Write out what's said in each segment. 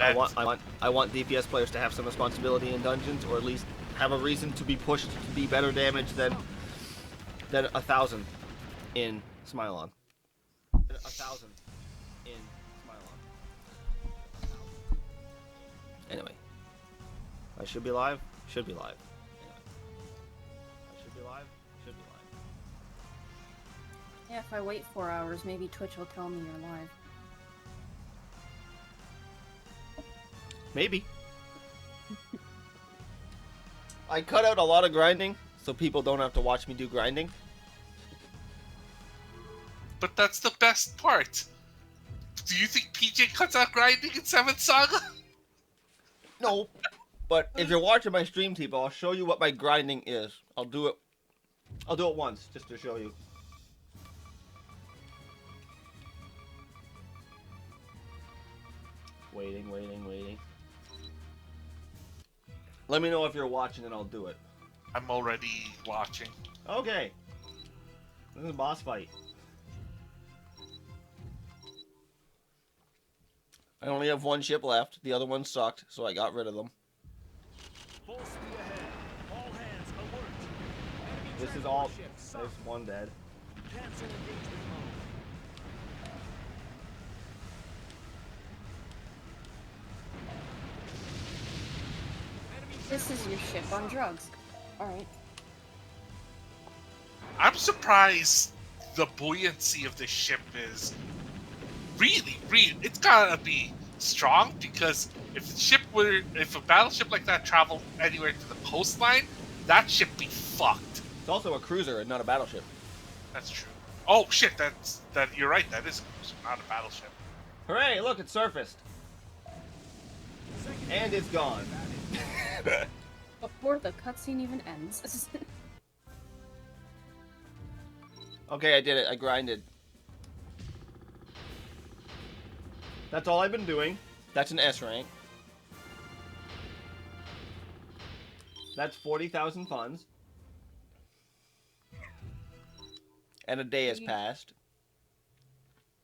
I want DPS players to have some responsibility in dungeons, or at least have a reason to be pushed to be better damage than 1,000 in Smilon. 1,000 in Smilon. Anyway, I should be live. Should be live. Anyway, I should be live. Should be live. Yeah, if I wait 4 hours, maybe Twitch will tell me you're live. Maybe. I cut out a lot of grinding, so people don't have to watch me do grinding. But that's the best part. Do you think PJ cuts out grinding in 7th Saga? No. But if you're watching my stream, people, I'll show you what my grinding is. I'll do it once, just to show you. Waiting. Let me know if you're watching and I'll do it. I'm already watching. Okay. This is a boss fight. I only have one ship left. The other one sucked, so I got rid of them. Full speed ahead. All hands alert. Enemy This is transport all. ship There's sunk. one dead. Cancel engagement mode. Enemy This is your ship on drugs. Alright. I'm surprised the buoyancy of this ship is really, it's gotta be strong, because if a battleship like that traveled anywhere to the coastline, that ship be fucked. It's also a cruiser and not a battleship. That's true. Oh shit, you're right, that is a cruiser, not a battleship. Hooray! Look, it surfaced. Second And it's gone. Before the cutscene even ends. Okay, I did it. I grinded. That's all I've been doing. That's an S rank. That's 40,000 funds. And a day has passed.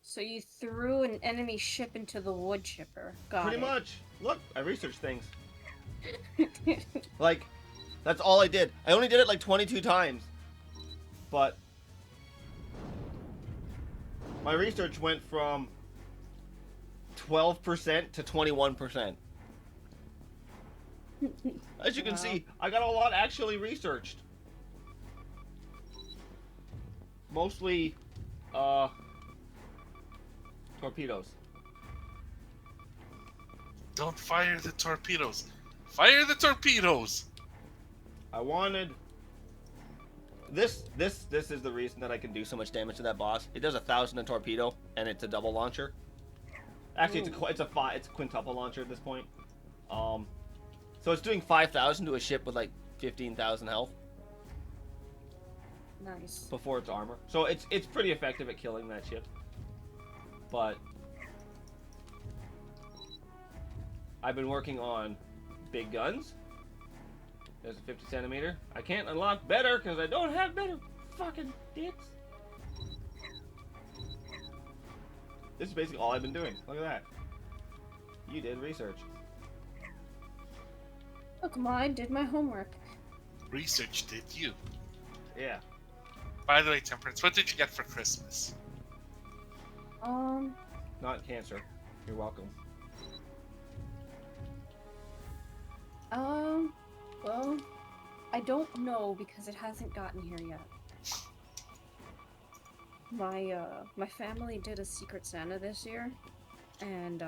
So you threw an enemy ship into the wood chipper. Got Pretty it. much. Look, I researched things. Like, that's all I did. I only did it like 22 times. But my research went from 12% to 21%. As you can see, I got a lot actually researched. Mostly, torpedoes. Don't fire the torpedoes. Fire the torpedoes! I wanted... This is the reason that I can do so much damage to that boss. It does 1,000 a torpedo, and it's a double launcher. Actually, it's a quintuple launcher at this point. So it's doing 5,000 to a ship with like 15,000 health Nice. before its armor. So it's pretty effective at killing that ship. But I've been working on big guns. There's a 50 centimeter. I can't unlock better because I don't have better fucking dicks. This is basically all I've been doing. Look at that. You did research. Look, I did my homework. Research did you. Yeah. By the way, Temperance, what did you get for Christmas? Not cancer. You're welcome. Well, I don't know because it hasn't gotten here yet. My family did a Secret Santa this year, and,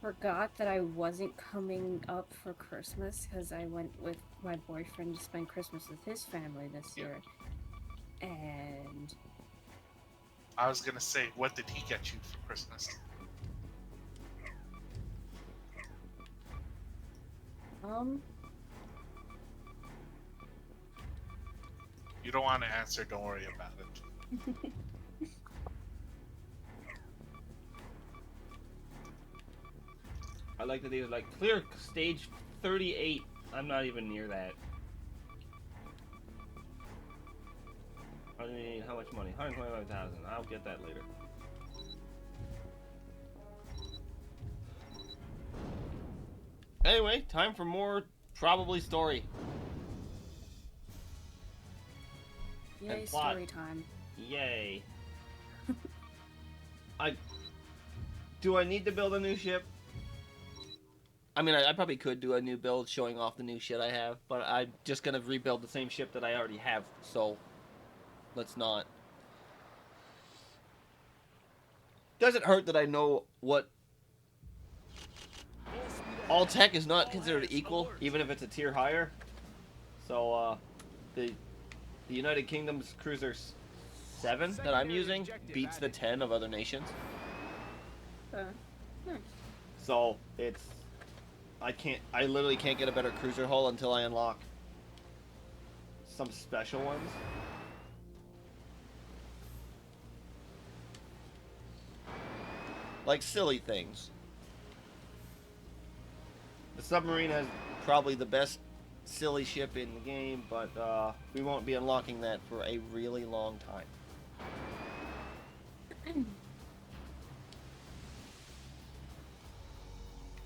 forgot that I wasn't coming up for Christmas because I went with my boyfriend to spend Christmas with his family this year. And I was gonna say, what did he get you for Christmas? You don't want to answer, don't worry about it. I like that these are like clear stage 38. I'm not even near that. I mean, how much money? 125,000. I'll get that later. Anyway, time for more probably story. Yay, And plot. story time. Yay. Do I need to build a new ship? I mean, I probably could do a new build showing off the new shit I have, but I'm just gonna rebuild the same ship that I already have, so let's not. Doesn't hurt that I know what Full speed ahead. all tech is not All considered hands equal, alert. even if it's a tier higher. So, the United Kingdom's Cruiser 7 that I'm Secondary using objective beats the added. 10 of other nations. Nice. So it's I literally can't get a better cruiser hull until I unlock some special ones. Like silly things. The submarine has probably the best silly ship in the game, but we won't be unlocking that for a really long time.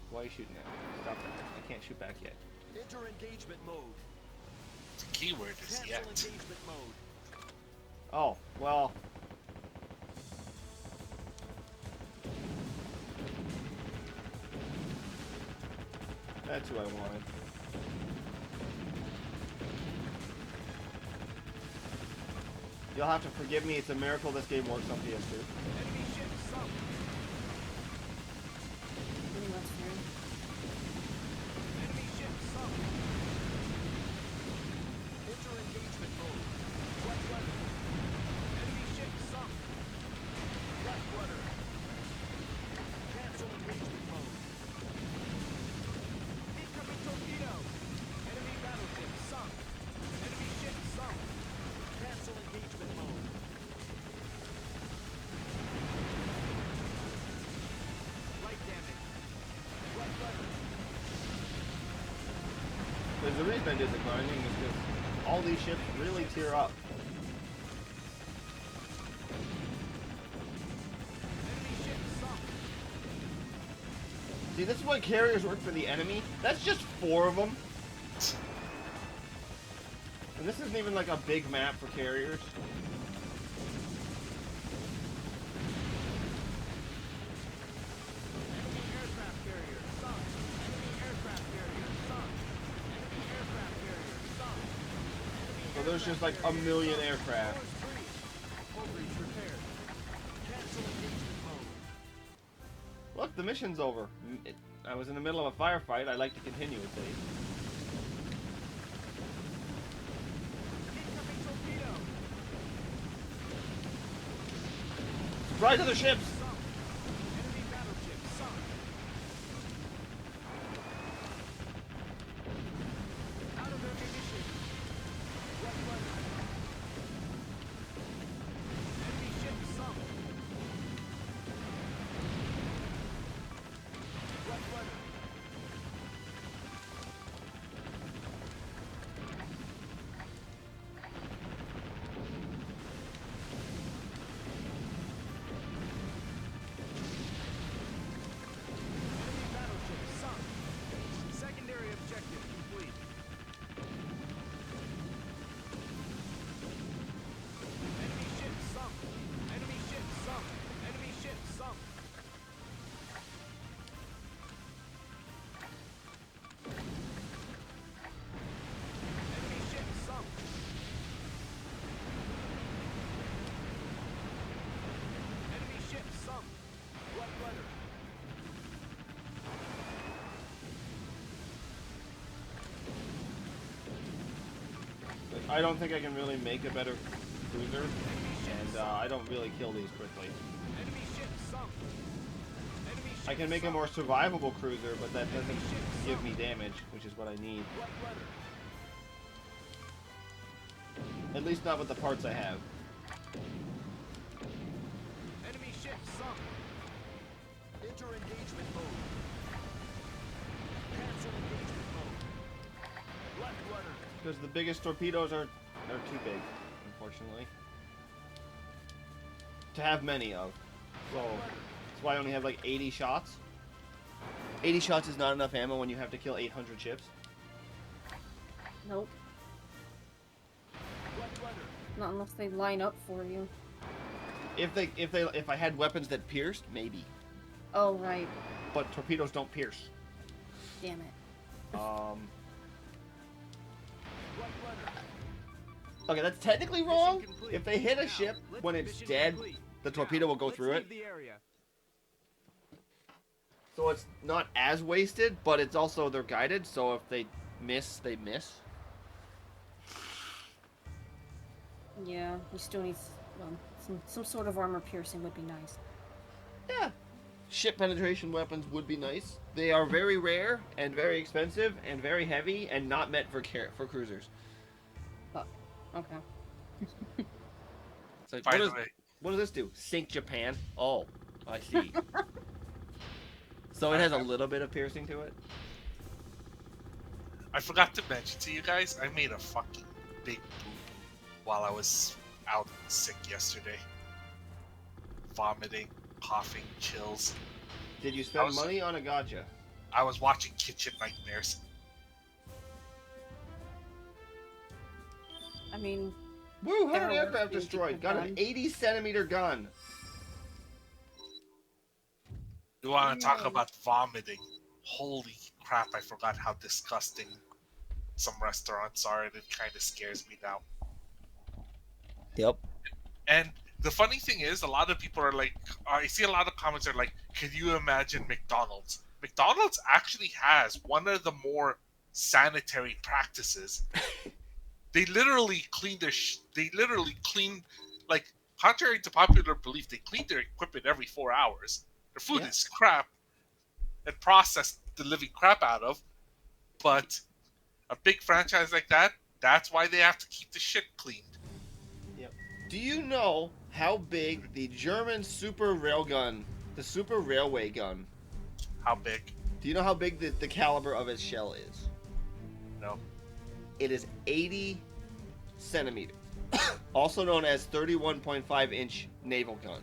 Why are you shooting at me? Stop that. I can't shoot back yet. Enter engagement mode. The keyword is Cancel yet. engagement mode. Oh, well. That's who I wanted. You'll have to forgive me, it's a miracle this game works on PS2. Enemy ship sunk. Pretty much fair. Enemy ship sunk. Enter engagement mode. Wet weather. Enemy ship sunk. Wet weather. Cancel engagement mode. Incoming torpedo. Enemy battleship sunk. Enemy ship sunk. Cancel engagement mode. Light damage. Wet weather. There's a reason I did the grinding, is because all these ships really tear up. Enemy ship sunk. See, this is why carriers work for the enemy. That's just 4 of them. And this isn't even like a big map for carriers. Enemy aircraft carrier sunk. Enemy aircraft carrier sunk. Enemy aircraft carrier sunk. Enemy So there's just like a aircraft million carrier aircraft. sunk. Doors breach. Hull breach repaired. Cancel engagement mode. Look, the mission's over. I was in the middle of a firefight. I'd like to continue with these. Incoming torpedo. Right to the ships! Sunk. Enemy battleship sunk. Out of ammunition. Wet weather. Enemy ship sunk. Wet weather. Enemy battleship sunk. Secondary objective complete. Enemy ship sunk. Enemy ship sunk. Enemy ship sunk. Enemy ship sunk. Enemy ship sunk. Wet weather. I don't think I can really make a better cruiser. And I don't really kill these quickly. Enemy ship sunk. Enemy ship I can make a sunk. more survivable cruiser, but that doesn't give me damage, which is what I need. Wet weather. At least not with the parts I have. Enemy ship sunk. Enter engagement mode. Cancel engagement mode. Left rudder. Because the biggest torpedoes are too big, unfortunately. To have many of. So that's why I only have like 80 shots. 80 shots is not enough ammo when you have to kill 800 ships. Nope. Vod Gunner. Not unless they line up for you. If I had weapons that pierced, maybe. Oh, right. But torpedoes don't pierce. Damn it. Um. Vod Gunner. Okay, that's technically Mission wrong. complete. If they hit a Now, ship let's when it's mission dead, complete. the torpedo will go Let's through it. leave the area. So it's not as wasted, but it's also they're guided. So if they miss, they miss. Yeah, you still need some sort of armor piercing would be nice. Yeah. Ship penetration weapons would be nice. They are very rare and very expensive and very heavy and not meant for cruisers. Fuck. Okay. It's like, By the way, what does this do? Sink Japan? Oh, I see. So it has a little bit of piercing to it. I forgot to mention to you guys, I made a fucking big poop while I was out sick yesterday. Vomiting, coughing, chills. Did you I spend was- money on a gacha? I was watching Kitchen Nightmares. I mean, Woo! 100 Arrow aircraft was destroyed. being Got an done. 80 centimeter gun. You want to talk No. about vomiting? Holy crap, I forgot how disgusting some restaurants are, and it kind of scares me now. Yep. And the funny thing is, a lot of people are like, I see a lot of comments are like, can you imagine McDonald's? McDonald's actually has one of the more sanitary practices. They literally clean like, contrary to popular belief, they clean their equipment every 4 hours. Their food Yeah. is crap and processed the living crap out of, but a big franchise like that, that's why they have to keep the shit cleaned. Do you know how big the German super railgun, the super railway gun, How big? do you know how big the caliber of its shell is? No. It is 80 centimeters, also known as 31.5 inch naval gun.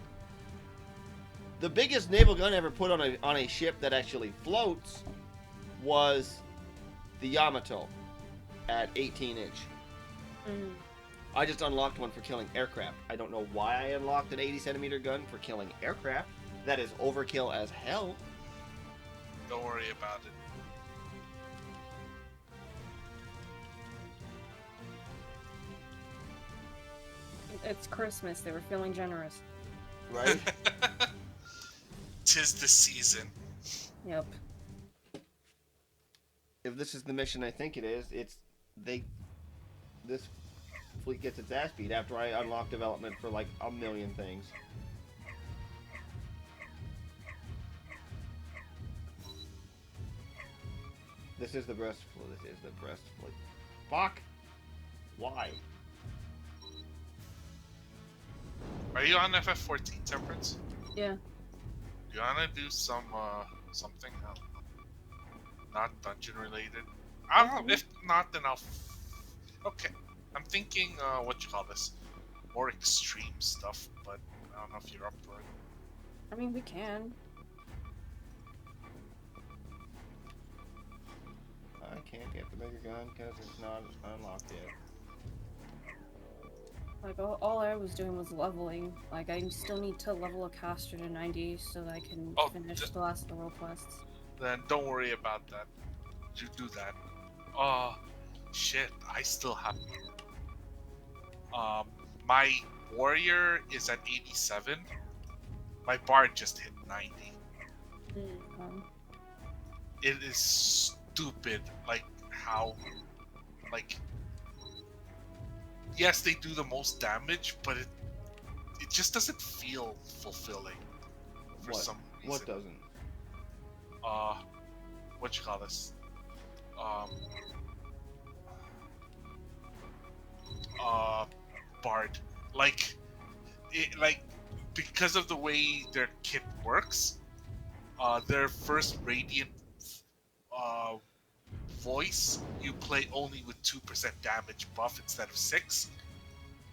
The biggest naval gun ever put on a ship that actually floats was the Yamato at 18 inch. mm, I just unlocked one for killing aircraft. I don't know why I unlocked an 80 centimeter gun for killing aircraft. That is overkill as hell. Don't worry about it. it's Christmas. They were feeling generous. Right? Tis the season. Yep. If this is the mission I think it is, this fleet gets its ass beat after I unlock development for like a million things. This is the breastplate. This is the breastplate. Fuck! Why? Are you on FF14, Temperance? Yeah. Do you wanna do some something? Not dungeon related. If not, then I'll. Okay, I'm thinking what you call this, more extreme stuff. But I don't know if you're up for it. I mean, we can. I can't get the bigger gun because it's not unlocked yet. Like, all I was doing was leveling. Like, I still need to level a caster to 90 so that I can finish the last of the world quests. Then don't worry about that. You do that. Oh, shit! I still have. My warrior is at 87. My bard just hit 90. It is stupid, like how, like. Yes, they do the most damage, but it just doesn't feel fulfilling for some reason. What doesn't? What you call this? Bard. Like because of the way their kit works, their first radiant voice, you play only with 2% damage buff instead of 6,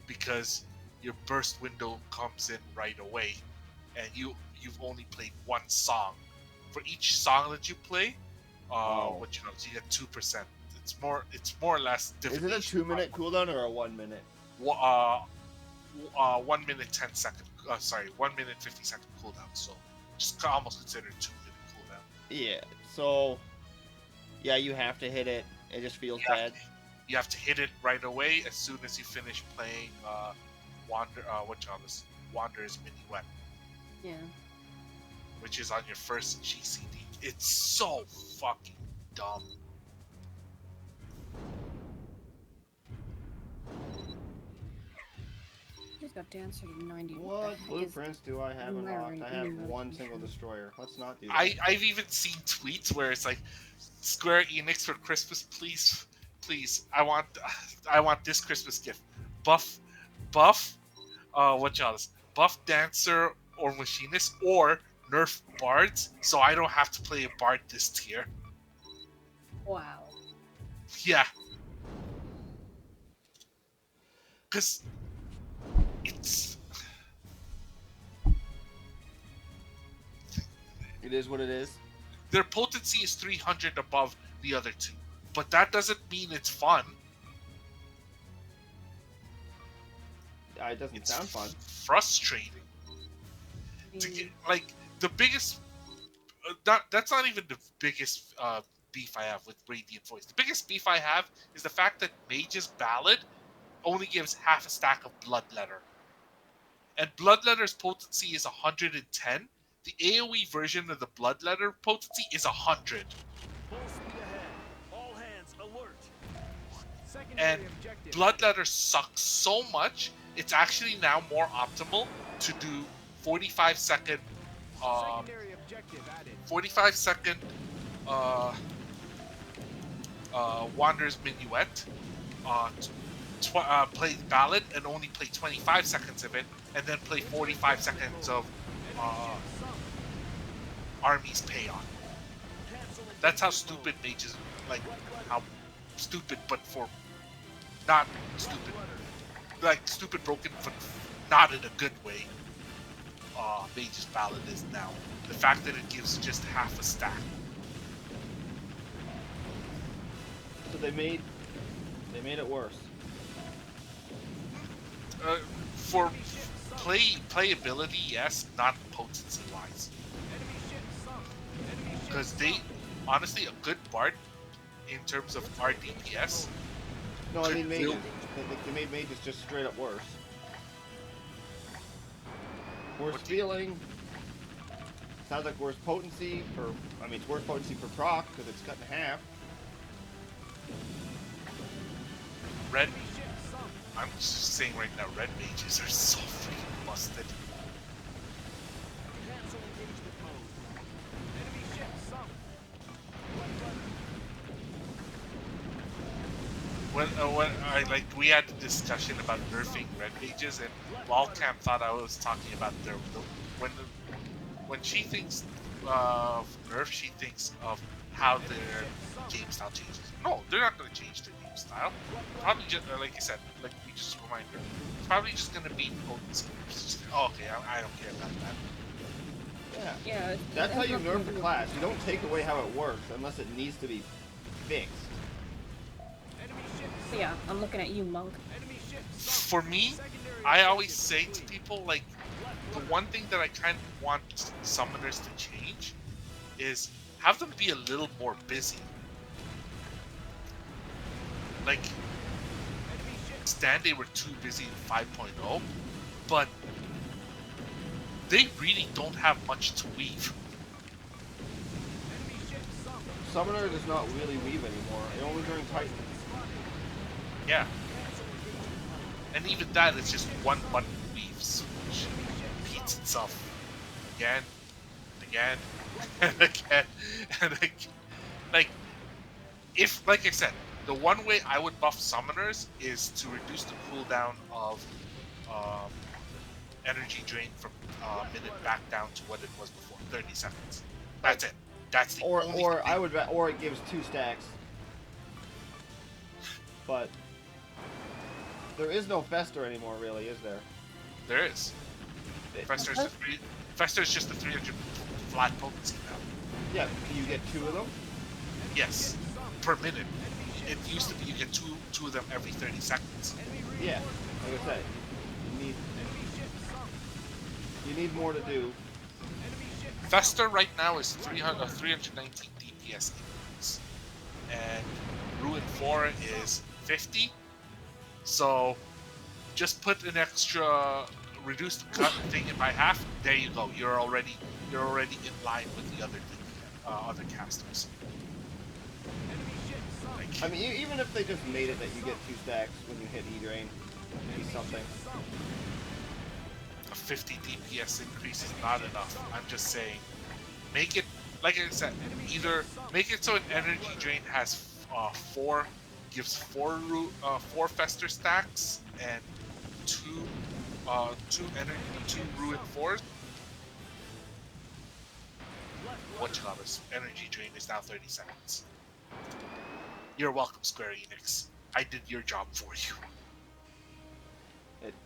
because your burst window comes in right away, and you've only played one song for each song that you play, Oh. what you know, so you get 2%. It's more or less Is it a divination. 2-minute cooldown or a 1 minute? 1 minute 10 second. 1 minute 50-second cooldown. So just almost considered 2-minute cooldown. Yeah. So, yeah, you have to hit it. It just feels bad. You have to hit it right away as soon as you finish playing Wanderer's Minuet, Yeah. which is on your first GCD. It's so fucking dumb. He's got Dancer to 90. What the heck blueprints do I have unlocked? I have Marine one single Revolution? destroyer. Let's not do that. I've even seen tweets where it's like, Square Enix for Christmas, please, I want this Christmas gift. Buff, buff Dancer or Machinist or nerf Bards, so I don't have to play a Bard this tier. Wow. Yeah. Because it's... It is what it is. Their potency is 300 above the other two. But that doesn't mean it's fun. It doesn't It's sound fun. frustrating. To get, like, the biggest... that's not even the biggest beef I have with Radiant Voice. The biggest beef I have is the fact that Mage's Ballad only gives half a stack of Bloodletter. And Bloodletter's potency is 110. The AoE version of the Bloodletter potency is 100. Full speed ahead. All hands alert. And Secondary objective. Bloodletter sucks so much, it's actually now more optimal to do 45 second Secondary objective added. 45 second Wanderer's Minuet, play Ballad and only play 25 seconds of it, and then play 45 seconds of Army's Payon. That's how stupid mages, like, how stupid, but for not stupid, like stupid broken, but not in a good way. Mage's Ballad is now. The fact that it gives just half a stack. So they made it worse. For playability, yes, not potency wise. Because honestly, a good Bard in terms of RDPS. No, I mean mages. They made mages just straight up worse. Worse feeling. Sounds like worse potency for. I mean, it's worse potency for proc because it's cut in half. Red. I'm just saying right now, red mages are so freaking busted. Cancel engagement mode. Enemy ship sunk. When we had a discussion about nerfing red mages, and Wildcam thought I was talking about when she thinks of nerf, she thinks of how their game style changes. No, they're not going to change their game style. Probably just like you said, like we just reminded, it's probably just going to be potency. Oh, okay, I don't care about that. Yeah. That's how you nerf the class. You don't take away how it works unless it needs to be fixed. So yeah, I'm looking at you, Monk. For me, I always say to people, like, the one thing that I kind of want summoners to change is have them be a little more busy. Like, Stand, they were too busy in 5.0, but they really don't have much to weave. Summoner does not really weave anymore. Only during Titan. Yeah. And even that is just one button weaves, which repeats itself again, again, and again, and again. Like, if, like I said, the one way I would buff summoners is to reduce the cooldown of energy drain from minute back down to what it was before, 30 seconds. That's it. That's the only thing. Or it gives 2 stacks. But there is no Fester anymore, really, is there? There is. Fester's just a 300 flat potency now. Yeah, you get 2 of them. Yes, per minute. It used to be you get two of them every 30 seconds. Yeah, like I said, you need more to do. Fester right now is 319 DPS increase, and Ruin 4 is 50. So just put an extra, reduce the cut thing by half. There you go. You're already in line with the other casters. I mean, even if they just made it that you get 2 stacks when you hit E-Drain, it'd be something. A 50 DPS increase is not enough. I'm just saying, make it, like I said, either make it so an energy drain has gives four Fester stacks and two Ruin 4s. What you call this? Energy drain is now 30 seconds. You're welcome, Square Enix. I did your job for you.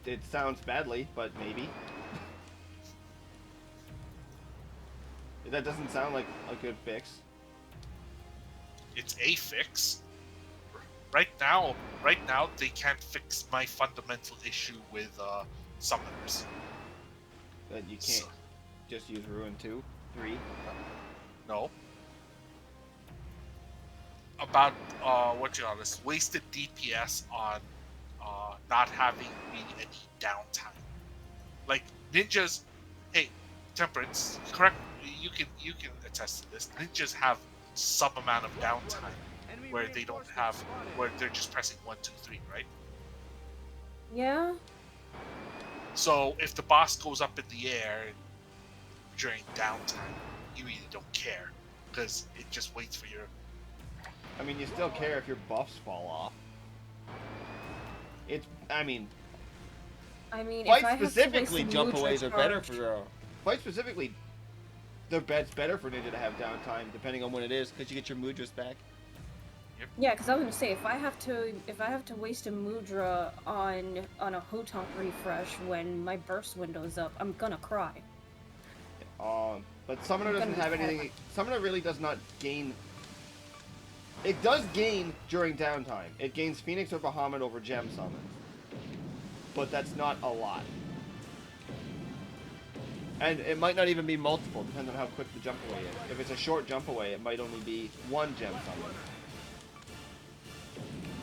It sounds badly, but maybe. That doesn't sound like a good fix. It's a fix. Right now they can't fix my fundamental issue with summoners. That you can't just use Ruin 2, 3. No. About what you call this, wasted DPS on not having really any downtime. Like ninjas, hey, Temperance, correct? You can attest to this. Ninjas have some amount of downtime where they don't have, where they're just pressing 1, 2, 3, right? Yeah. So if the boss goes up in the air during downtime, you really don't care because it just waits for your. I mean, you still care if your buffs fall off. I mean, if fight I have to specifically, waste a jump Mudra aways are better charge- for. Fight specifically, it's better for Ninja to have downtime, depending on when it is, because you get your Mudras back. Yeah, because I was gonna say if I have to waste a Mudra on a Hotonk refresh when my burst window's up, I'm gonna cry. But Summoner I'm doesn't gonna have be anything. Summoner really does not gain. It does gain during downtime. It gains Phoenix or Bahamut over Gem summons, but that's not a lot. And it might not even be multiple, depending on how quick the jump away is. If it's a short jump away, it might only be 1 Gem summon.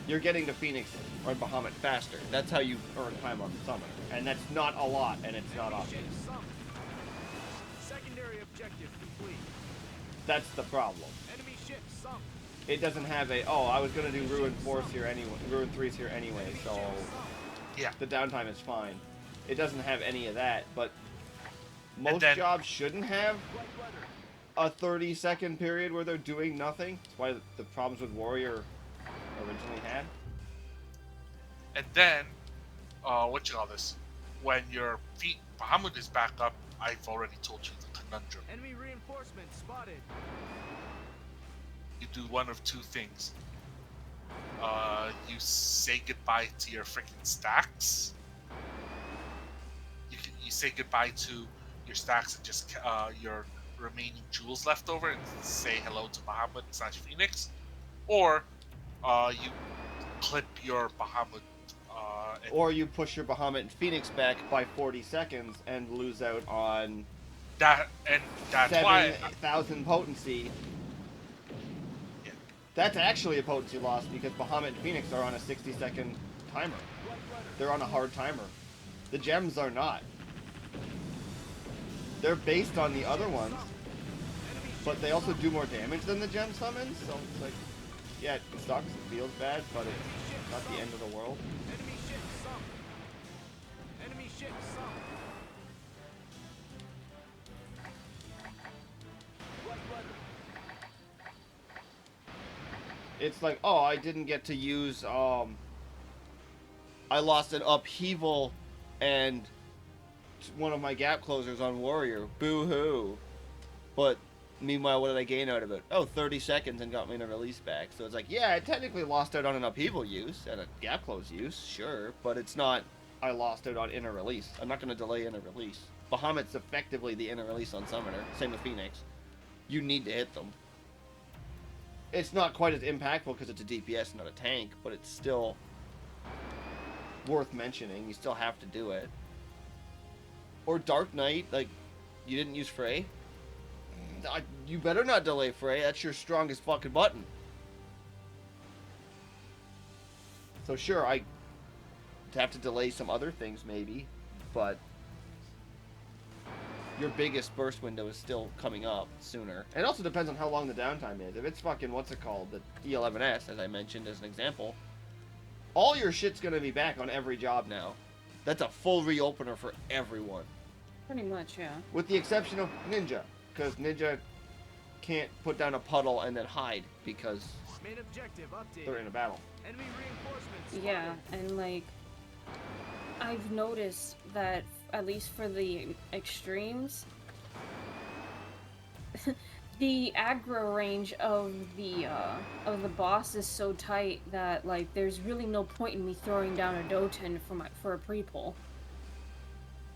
You're getting to Phoenix or Bahamut faster. That's how you earn time on the Summoner. And that's not a lot, and it's not obvious. Secondary objective complete. That's the problem. Enemy ship sunk. It doesn't have a, oh, I was going to do Ruin 4s here anyway, Ruin 3s here anyway, so Yeah. the downtime is fine. It doesn't have any of that, but most then- jobs shouldn't have a 30-second period where they're doing nothing. That's why the problems with Warrior originally had. And then, what you call this? When your Bahamut is back up, I've already told you the conundrum. Enemy reinforcements spotted. You do one of two things. You say goodbye to your freaking stacks. You say goodbye to your stacks and just your remaining jewels left over and say hello to Bahamut / Phoenix, or you clip your Bahamut. Or you push your Bahamut and Phoenix back by 40 seconds and lose out on that's why 7,000 potency. Yeah. That's actually a potency loss because Bahamut and Phoenix are on a 60-second timer. They're on a hard timer. The gems are not. They're based on the other ones, but they also do more damage than the gem summons, so it's like, yeah, it sucks, it feels bad, but it's not the end of the world. Enemy ship sunk. Enemy ship sunk. It's like, oh, I didn't get to use, I lost an upheaval and one of my gap closers on Warrior. Boo-hoo. But meanwhile, what did I gain out of it? Oh, 30 seconds and got me in a release back. So it's like, yeah, I technically lost out on an upheaval use and a gap close use, sure, but it's not I lost out on inner release. I'm not going to delay inner release. Bahamut's effectively the inner release on Summoner. Same with Phoenix. you need to hit them. It's not quite as impactful because it's a DPS, not a tank, but it's still worth mentioning. You still have to do it. Or Dark Knight, like, you didn't use Frey? You better not delay Frey. That's your strongest fucking button. So sure, I have to delay some other things maybe, but your biggest burst window is still coming up sooner. And it also depends on how long the downtime is. If it's fucking, what's it called, the E11S, as I mentioned as an example, all your shit's gonna be back on every job now. That's a full reopener for everyone. Pretty much, yeah. With the exception of Ninja, because Ninja can't put down a puddle and then hide because Main objective update. they're in a battle. Enemy reinforcements. Yeah, spotted. and like, I've noticed that at least for the extremes, the aggro range of the boss is so tight that like there's really no point in me throwing down a Doten for a pre-pull.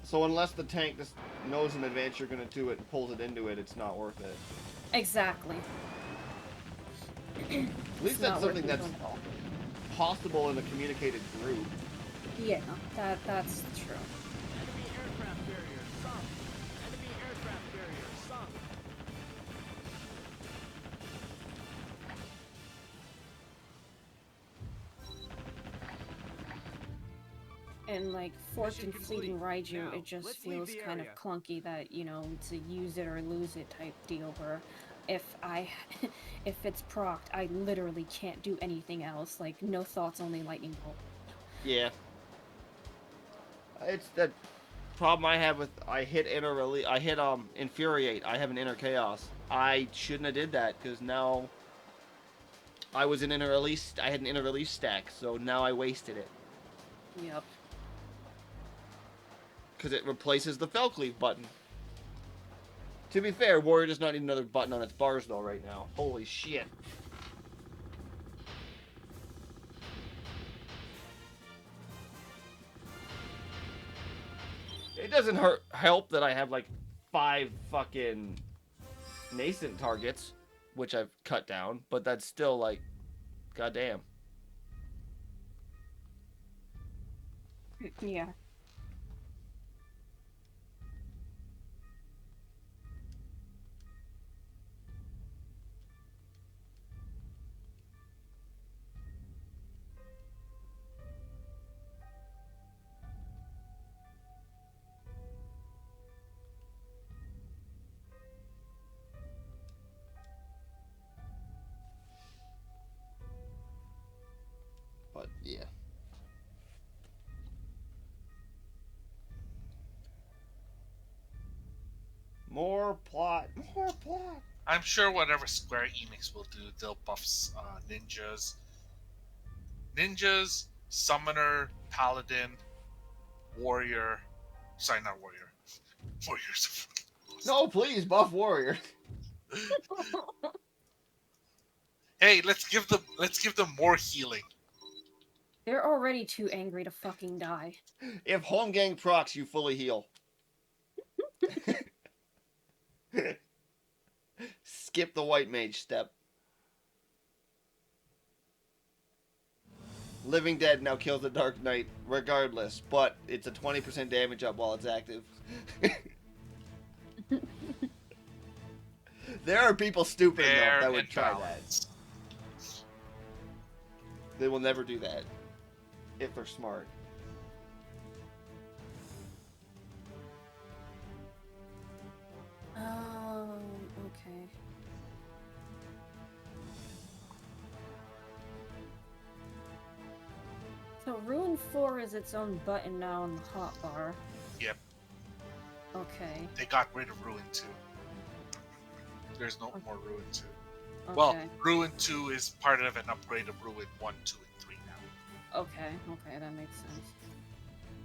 So unless the tank just knows in advance you're gonna do it and pulls it into it, it's not worth it. Exactly. At least that's something that's possible in a communicated group. Yeah, that's true. Enemy aircraft carrier sunk. Enemy aircraft carrier sunk. And like Fortune complete. Fleeting Raiju, Now, it just let's leave feels the kind of area. clunky that, you know, it's a use it or lose it type deal where if it's procced, I literally can't do anything else. Like, no thoughts, only lightning bolt. Yeah. It's that problem I have with I hit Infuriate. I have an inner chaos. I shouldn't have did that because now I was in inner release. I had an inner release stack, so now I wasted it Yep. because it replaces the fell cleave button. To be fair, Warrior does not need another button on its bars though right now. Holy shit. It doesn't help that I have like 5 fucking nascent targets, which I've cut down, but that's still like, goddamn. Yeah. But yeah. More plot. More plot. I'm sure whatever Square Enix will do, they'll buff ninjas, summoner, paladin, warrior. Sorry, not warrior. Warriors. No, please buff Warrior. Hey, let's give them more healing. They're already too angry to fucking die. If home gang procs, you fully heal. Skip the white mage step. Living Dead now kills the Dark Knight regardless, but it's a 20% damage up while it's active. There are people stupid enough that would try that. They will never do that if they're smart. Oh, okay. So Ruin 4 is its own button now on the hotbar. Yep, Okay. they got rid of Ruin 2. There's no more Ruin 2. Okay. Well, Ruin 2 is part of an upgrade of Ruin 1, 2, and 3 now. Okay, okay, that makes sense.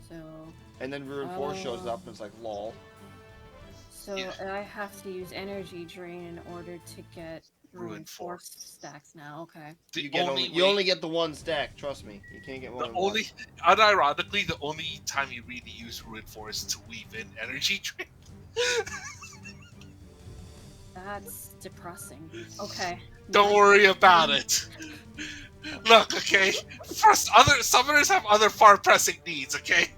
So, And then Ruin 4 shows up and it's like, lol. so Yeah. I have to use energy drain in order to get Ruin Ruin 4 4. stacks now. Okay. The You only get the one stack, trust me. You can't get more The than only, unironically, the only time you really use Ruin 4 is to weave in energy drain. That's depressing. Okay. Don't worry about it. Look, okay. First, other summoners have other far pressing needs. Okay,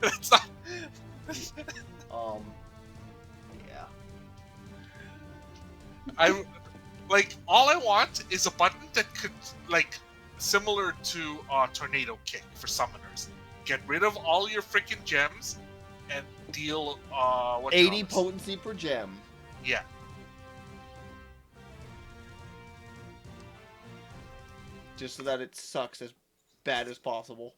that's not. Yeah. I like all I want is a button that could like similar to Tornado Kick for summoners. Get rid of all your freaking gems and deal 80 potency per gem. Yeah. Just so that it sucks as bad as possible.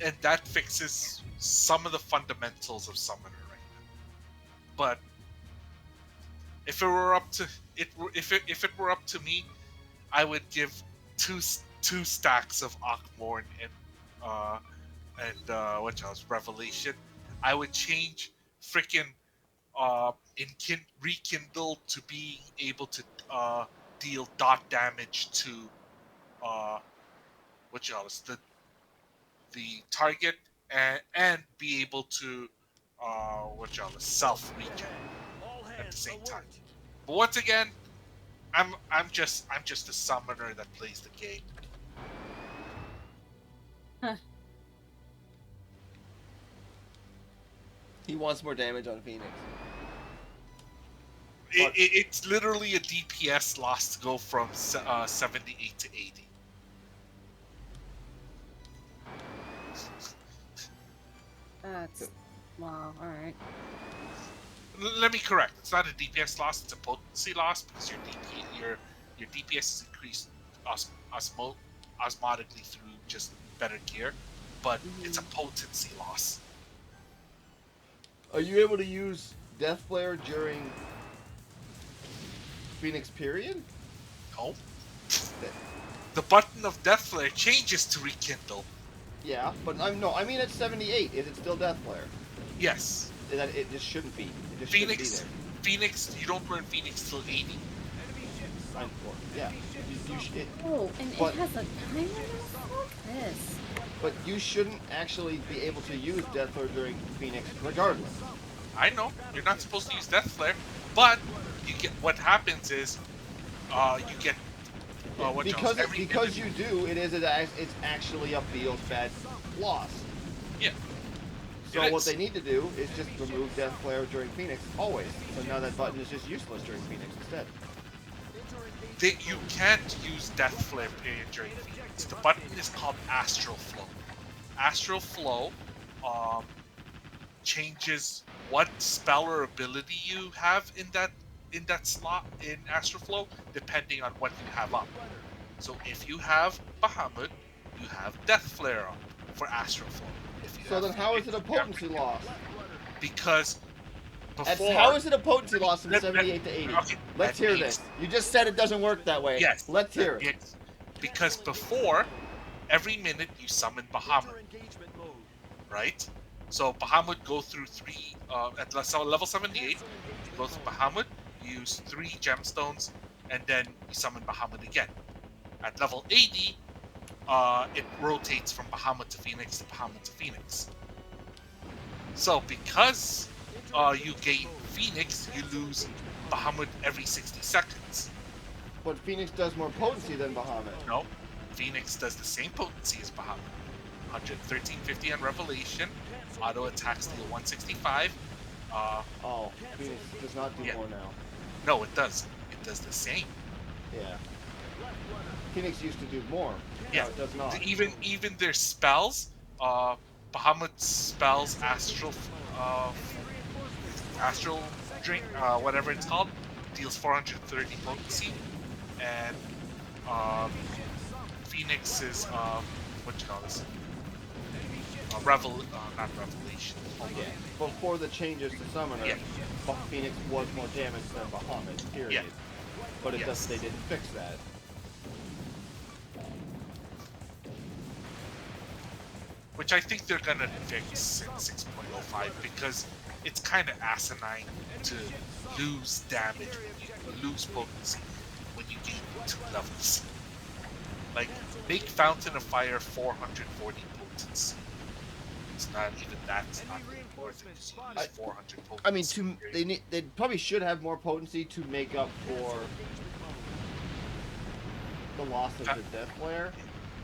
And that fixes some of the fundamentals of summoner right now. But if it were up to if it were up to me, I would give two stacks of Akmorn and what else? Revelation. I would change freaking rekindle to being able to deal dot damage to what else? The target and be able to what else? Self regen at the same time. But once again, I'm just a summoner that plays the game. Huh. He wants more damage on Phoenix. It's literally a DPS loss to go from 78 to 80. That's wow. All right. Let me correct. It's not a DPS loss; it's a potency loss because your DPS is increased osmotically through just better gear, but it's a potency loss. Are you able to use Death Flare during Phoenix period? No. The button of Death Flare changes to rekindle. Yeah, but I mean at 78. Is it still Death Flare? Yes. That it just shouldn't be. It just Phoenix. shouldn't be Phoenix. You don't burn Phoenix till 80. there. Yeah. Oh, and but, it has a timer now? Fuck this. But you shouldn't actually be able to use Death Flare during Phoenix regardless. I know you're not supposed to use Death Flare, but you get what happens is you get because you do it's actually a feels bad loss. Yeah. So what they need to do is just remove Death Flare during Phoenix always. So now that button is just useless during Phoenix instead. You can't use Death Flare period during Phoenix. The button is called Astral Flow. Astral Flow changes what spell or ability you have in that slot in Astral Flow depending on what you have up. So if you have Bahamut, you have Death Flare up for Astral Flow. So then how is it a potency loss? Because before... How is it a potency loss from 78 to 80? Okay, Let's hear this. You just said it doesn't work that way. Yes. Let's hear it. Because before, every minute you summon Bahamut. Right? So Bahamut go through three... at level 78, you go through Bahamut, you use 3 gemstones, and then you summon Bahamut again. At level 80, it rotates from Bahamut to Phoenix to Bahamut to Phoenix. So because you gain Phoenix, you lose Bahamut every 60 seconds. But Phoenix does more potency than Bahamut. No, Phoenix does the same potency as Bahamut. 113.50 on Revelation, auto attacks deal 165. Phoenix does not do more now. No, it does. It does the same. Yeah. Phoenix used to do more. Yeah, no, it does not. Even their spells, Bahamut's spells, Astral Drink, whatever it's called, deals 430 potency, and Phoenix's what you call this? Not Revelation. Yeah. Before the changes to Summoner, Phoenix was more damage than Bahamut. Period. Yeah. But it does. They didn't fix that. Which I think they're gonna fix in 6.05 because it's kind of asinine to lose damage when you lose potency when you gain 2 levels. Like, make Fountain of Fire 440 potency. it's not even that's not Enemy even worth it. reinforcements You spotted. use 400 potency. I mean, they probably should have more potency to make up for Engagement mode. the loss of the death flare.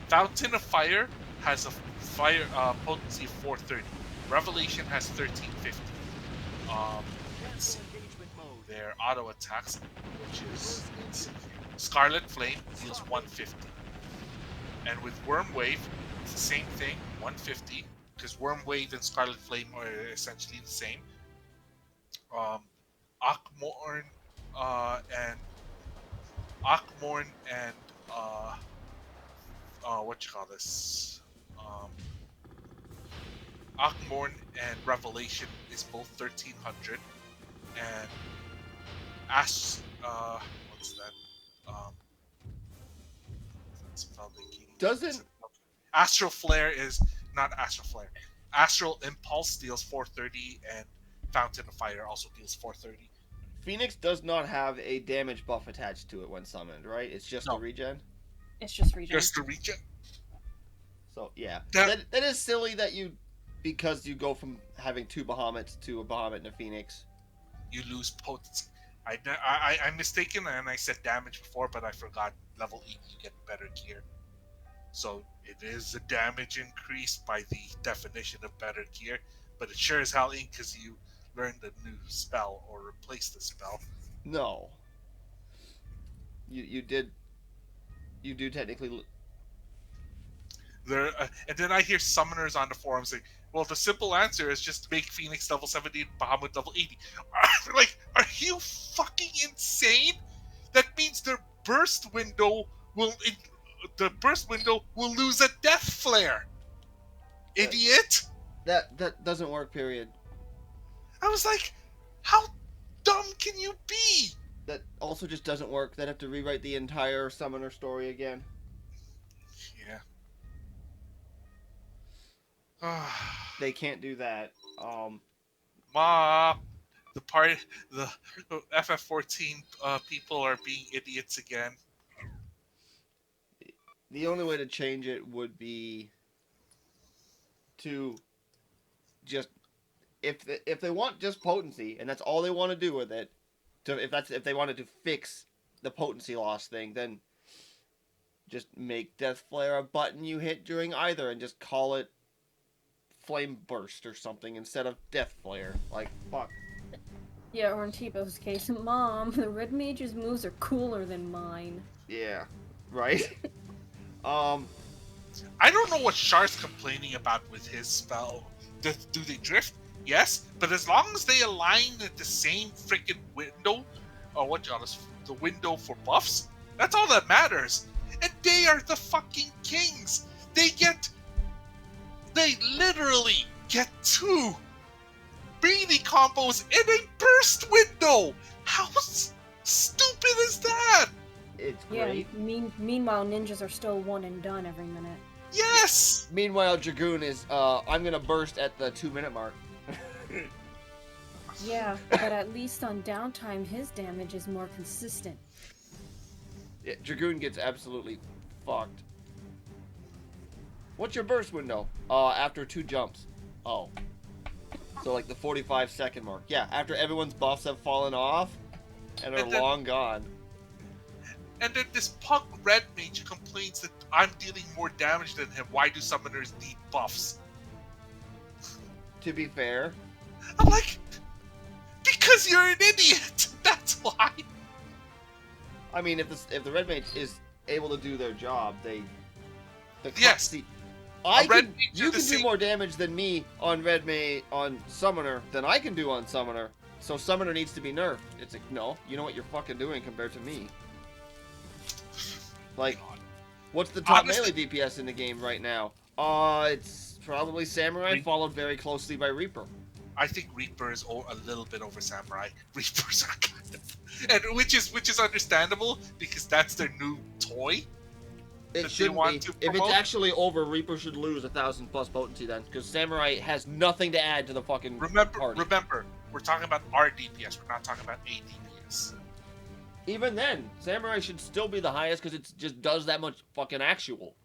Fountain of Fire has a fire potency of 430. Revelation has 1350. Let's see. Cancel engagement mode. Their auto attacks, which is Scarlet Flame, deals 150. And with Worm Wave, it's the same thing, 150, because Worm Wave and Scarlet Flame are essentially the same. Akmorn and what you call this? Akmorn and Revelation is both 1300, and what's that? That's probably Doesn't Astral Flare is not Astral Flare. Astral Impulse deals 430, and Fountain of Fire also deals 430. Phoenix does not have a damage buff attached to it when summoned, right? It's just No. a regen. It's just regen. Just to regen. So yeah, That- that is silly that because you go from having 2 Bahamut to a Bahamut and a Phoenix. You lose potency. I'm mistaken, and I said damage before, but I forgot. Level 8, you get better gear. So it is a damage increase by the definition of better gear, but it sure as hell ain't because you learned a new spell or replaced the spell. No. You do technically. And then I hear summoners on the forums saying, well, the simple answer is just make Phoenix level 70 and Bahamut level 80. Like, are you fucking insane? That means their burst window will lose a death flare. Idiot! That doesn't work. Period. I was like, how dumb can you be? That also just doesn't work. They'd have to rewrite the entire summoner story again. Yeah. They can't do that. Ma, the FF14 people are being idiots again. The only way to change it would be to just if they want just potency and that's all they want to do with it, if they wanted to fix the potency loss thing, then just make Death Flare a button you hit during either and just call it Flame Burst or something instead of Death Flare. Like, fuck. Yeah, or in T-Bow's case, Mom, the Red Mage's moves are cooler than mine. Yeah. Right? I don't know what Shar's complaining about with his spell. Do they drift? Yes, but as long as they align at the same freaking window, or what you call this, the window for buffs, that's all that matters. And they are the fucking kings. They literally get 2 melee combos in a burst window. How stupid is that? It's Yeah, great. meanwhile, ninjas are still one and done every minute. Yes. Meanwhile, Dragoon is, I'm gonna burst at the 2-minute mark. Yeah, but at least on downtime, his damage is more consistent. Yeah, Dragoon gets absolutely fucked. What's your burst window? After 2 jumps. Oh. So like the 45-second mark. Yeah, after everyone's buffs have fallen off and are And then- long gone. And then this punk red mage complains that I'm dealing more damage than him. Why do summoners need buffs? To be fair, I'm like, because you're an idiot. That's why. I mean, if the red mage is able to do their job, Yes. See, A red mage you are the can do same- more damage than me on red mage on summoner than I can do on summoner. So summoner needs to be nerfed. It's like, no, you know what you're fucking doing compared to me. Like, what's the top Honestly- melee DPS in the game right now? It's probably Samurai, Reaper. followed very closely by Reaper. I think Reaper is a little bit over Samurai. Reapers are kind of, and which is understandable because that's their new toy. It That they should want be. to If it's promote? actually over, Reaper should lose 1,000+ potency then, because Samurai has nothing to add to the fucking party. Remember, we're talking about our DPS. We're not talking about a DPS. Even then, Samurai should still be the highest because it just does that much fucking actual.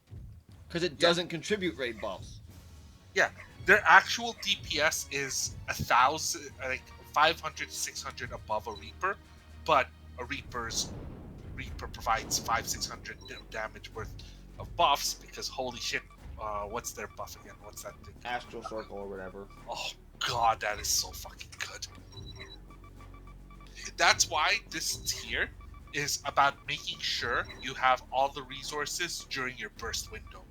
Because it doesn't contribute raid buffs. Yeah, Their actual DPS is 1,000, like 500, 600 above a Reaper, but a Reaper provides 600 damage worth of buffs because holy shit, what's their buff again? What's that thing? Astral Circle or whatever. Oh god, that is so fucking good. That's why this tier is about making sure you have all the resources during your burst window.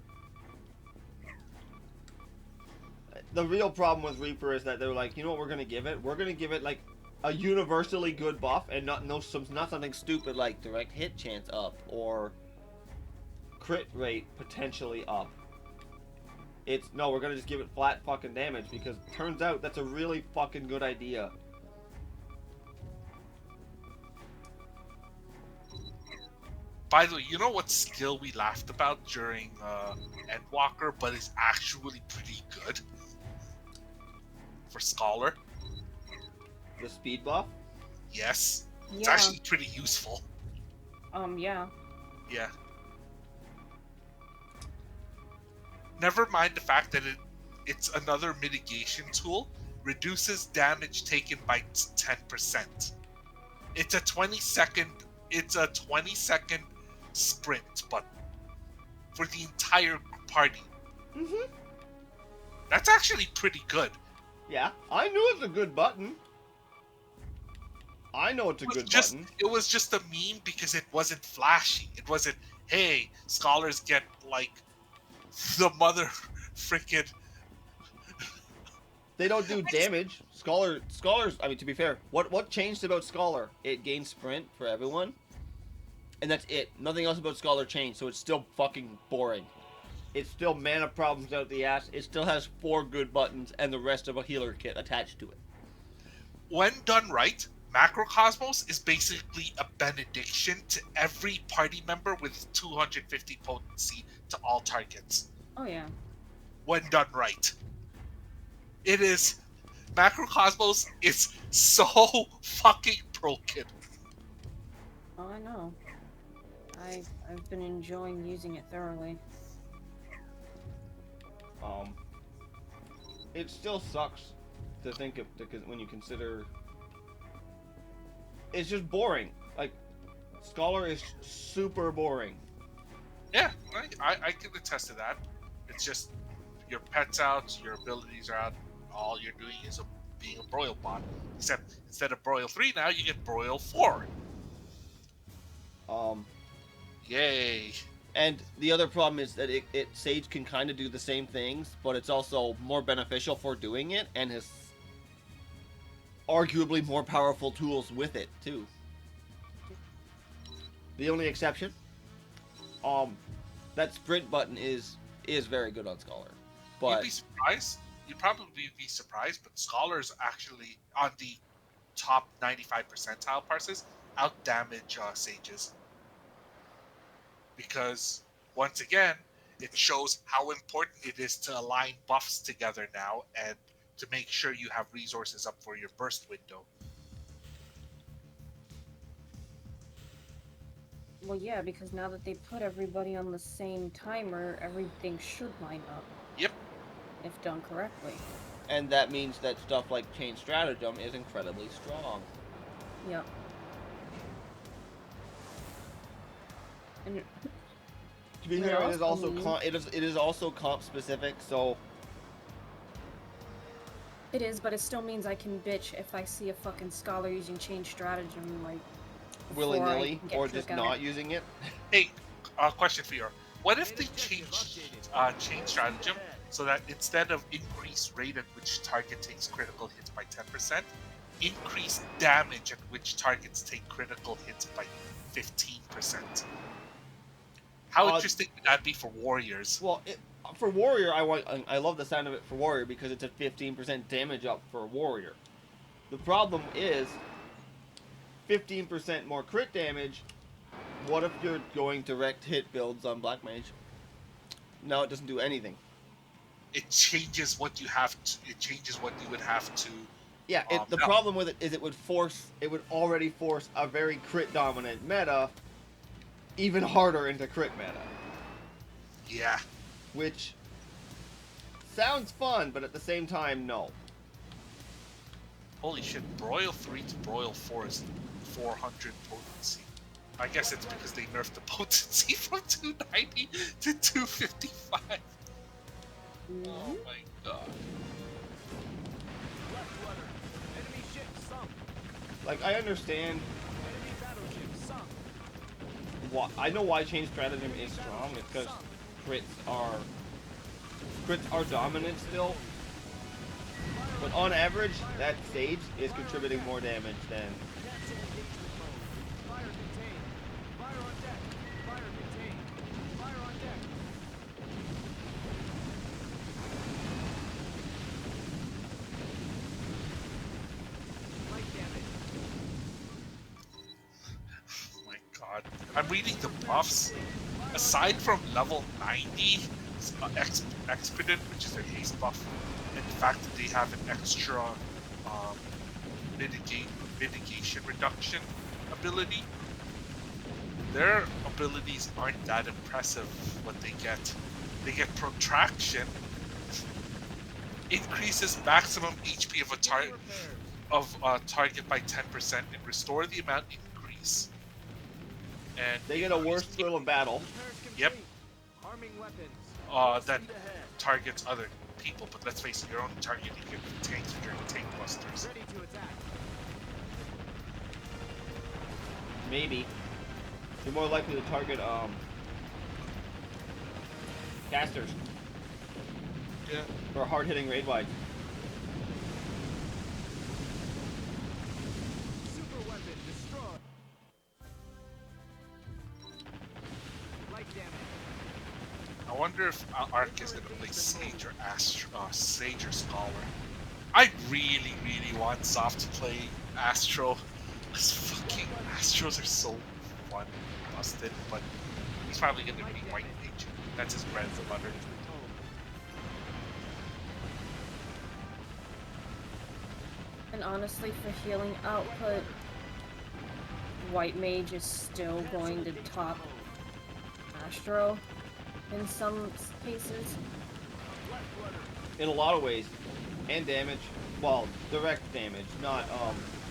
The real problem with Reaper is that they're like, you know what we're gonna give it? We're gonna give it like a universally good buff and not something stupid like direct hit chance up or crit rate potentially up. It's no, we're gonna just give it flat fucking damage because turns out that's a really fucking good idea. By the way, you know what skill we laughed about during Endwalker, but is actually pretty good for Scholar? The speed buff? Yes. It's Yeah. actually pretty useful. Yeah. Yeah. Never mind the fact that it's another mitigation tool. Reduces damage taken by 10%. It's a 20-second sprint button for the entire party. Mm-hmm. That's actually pretty good. Yeah, I knew it's a good button. I know it's a good button. It was just a meme because it wasn't flashy. It wasn't, hey, scholars get like the mother freaking. They don't do damage. Scholars. I mean, to be fair, what changed about Scholar? It gained sprint for everyone, and that's it. Nothing else about Scholar changed, so it's still fucking boring. It's still mana problems out the ass. It still has 4 good buttons and the rest of a healer kit attached to it. When done right, Macrocosmos is basically a benediction to every party member with 250 potency to all targets. Oh yeah. When done right. It is... Macrocosmos is so fucking broken. Oh, I know. I've been enjoying using it thoroughly. It still sucks to think of because when you consider it's just boring. Like Scholar is super boring. Yeah, I can attest to that. It's just your pet's out, your abilities are out, all you're doing is being a Broil bot. Except instead of Broil 3 now, you get Broil 4. Yay. And the other problem is that Sage can kind of do the same things, but it's also more beneficial for doing it and has arguably more powerful tools with it too. The only exception, that sprint button is very good on Scholar, but You'd be surprised. You'd probably be surprised, but Scholars actually on the top 95 percentile parses out damage Sages. Because once again, it shows how important it is to align buffs together now and to make sure you have resources up for your burst window. Well, yeah, because now that they put everybody on the same timer, everything should line up. Yep. If done correctly. and that means that stuff like Chain Stratagem is incredibly strong. Yep. And To be It fair, it is also also means- it is also comp specific, so it is, but it still means I can bitch if I see a fucking scholar using Chain Stratagem, like, willy before I nilly can get or to the just gun. not using it. Hey, question for you. What if they changed Chain Stratagem so that instead of increased rate at which target takes critical hits by 10%, increase damage at which targets take critical hits by 15%? How interesting would that be for warriors? Well, for warrior, I love the sound of it for warrior because it's a 15% damage up for a warrior. The problem is 15% more crit damage. What if you're going direct hit builds on Black Mage? No, it doesn't do anything. It changes what you have to. It changes what you would have to. Yeah, the no. problem with it is it would already force a very crit dominant meta even harder into crit meta, Yeah. which sounds fun, but at the same time, no. Holy shit, Broil 3 to Broil 4 is 400 potency. I guess it's because they nerfed the potency from 290 to 255. Oh my god. Left rudder. Enemy ship sunk. Like, I understand. Enemy battleship sunk. I know why chain stratagem is strong. It's because crits are dominant still. But on average, that stage is contributing more damage than. Cancel engagement mode. Fire contained. Fire on deck. Fire contained. Fire on deck. Light damage. Oh my god. I'm reading the buffs. Aside from level 90, Expedient, which is their haste buff, and the fact that they have an extra mitigation reduction ability, their abilities aren't that impressive. What they get protraction, increases maximum HP of a target by 10% and restore the amount increase. And They get a worse thrill of battle. Repairs Yep. complete. Arming weapons. That Speed ahead. targets other people, but let's face it, you're only targeting tanks during tank busters. Ready to attack. Maybe. You're more likely to target casters Yeah. for hard-hitting raid wides. Super weapon destroyed. Light damage. I wonder if Ark is gonna play Sage or Sage or Scholar. I really, really want Soft to play Astro. Those fucking Astros are so fun, busted, but he's probably gonna be White Mage. That's his bread and butter. And honestly, for healing output, White Mage is still going to top Astro in some cases. Left rudder. In a lot of ways. And damage. Well, direct damage, not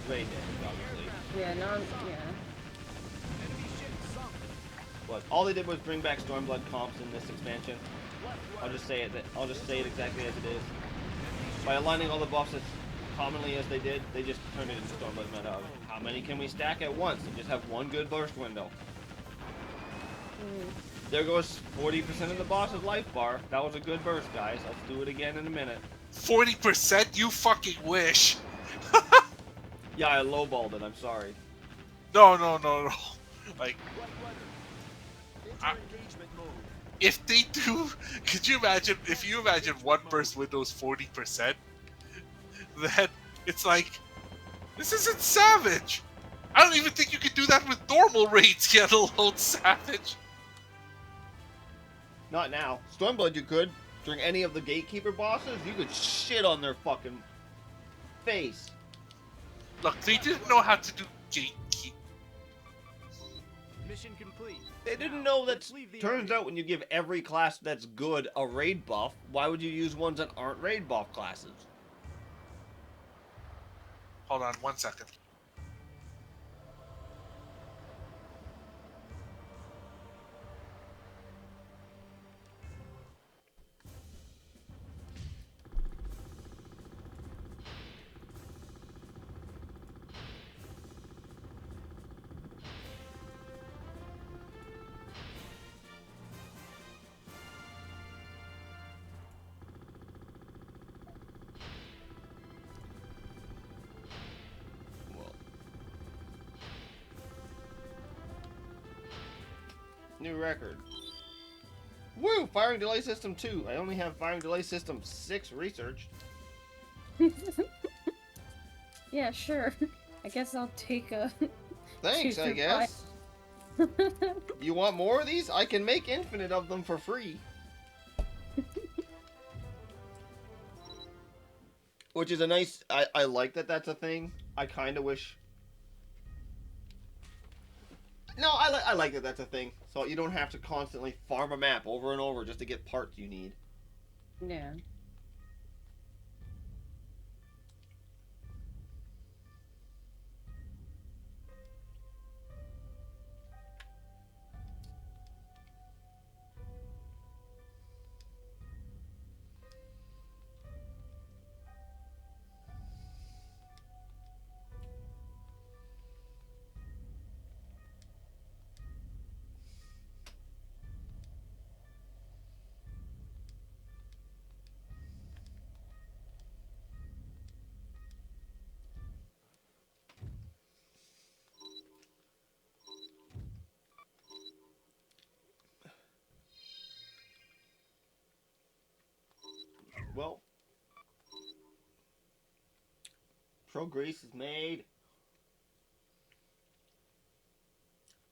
raid damage, obviously. Yeah, yeah. Enemy ship sunk. But all they did was bring back Stormblood comps in this expansion. Left I'll rudder. just say it. I'll just say it exactly as it is. By aligning all the buffs as commonly as they did, they just turned it into Stormblood meta. How many can we stack at once and just have one good burst window? There goes 40% of the boss's life bar. That was a good burst, guys. Let's do it again in a minute. 40%? You fucking wish. Yeah, I lowballed it. I'm sorry. No. Like, Left rudder. I- Enter engagement mode. if they do, could you imagine, if you imagine one burst window's 40%, then it's like, this isn't Savage! I don't even think you could do that with normal raids, yet alone Savage. Not now. Stormblood you could. During any of the Gatekeeper bosses, you could shit on their fucking face. Look, they didn't know how to do gatekeep. Mission complete. They didn't Now, know that. let's leave the Turns area. out when you give every class that's good a raid buff, why would you use ones that aren't raid buff classes? Hold on 1 second. Well, new record. Woo! Firing delay system 2. I only have firing delay system 6 researched. Yeah, sure. I guess I'll take a. Thanks, I 2 through guess. You want more of these? I can make infinite of them for free. Which is a nice. I like that that's a thing. I kind of wish. No, I like that that's a thing. So you don't have to constantly farm a map over and over just to get parts you need. Yeah. Well, progress is made.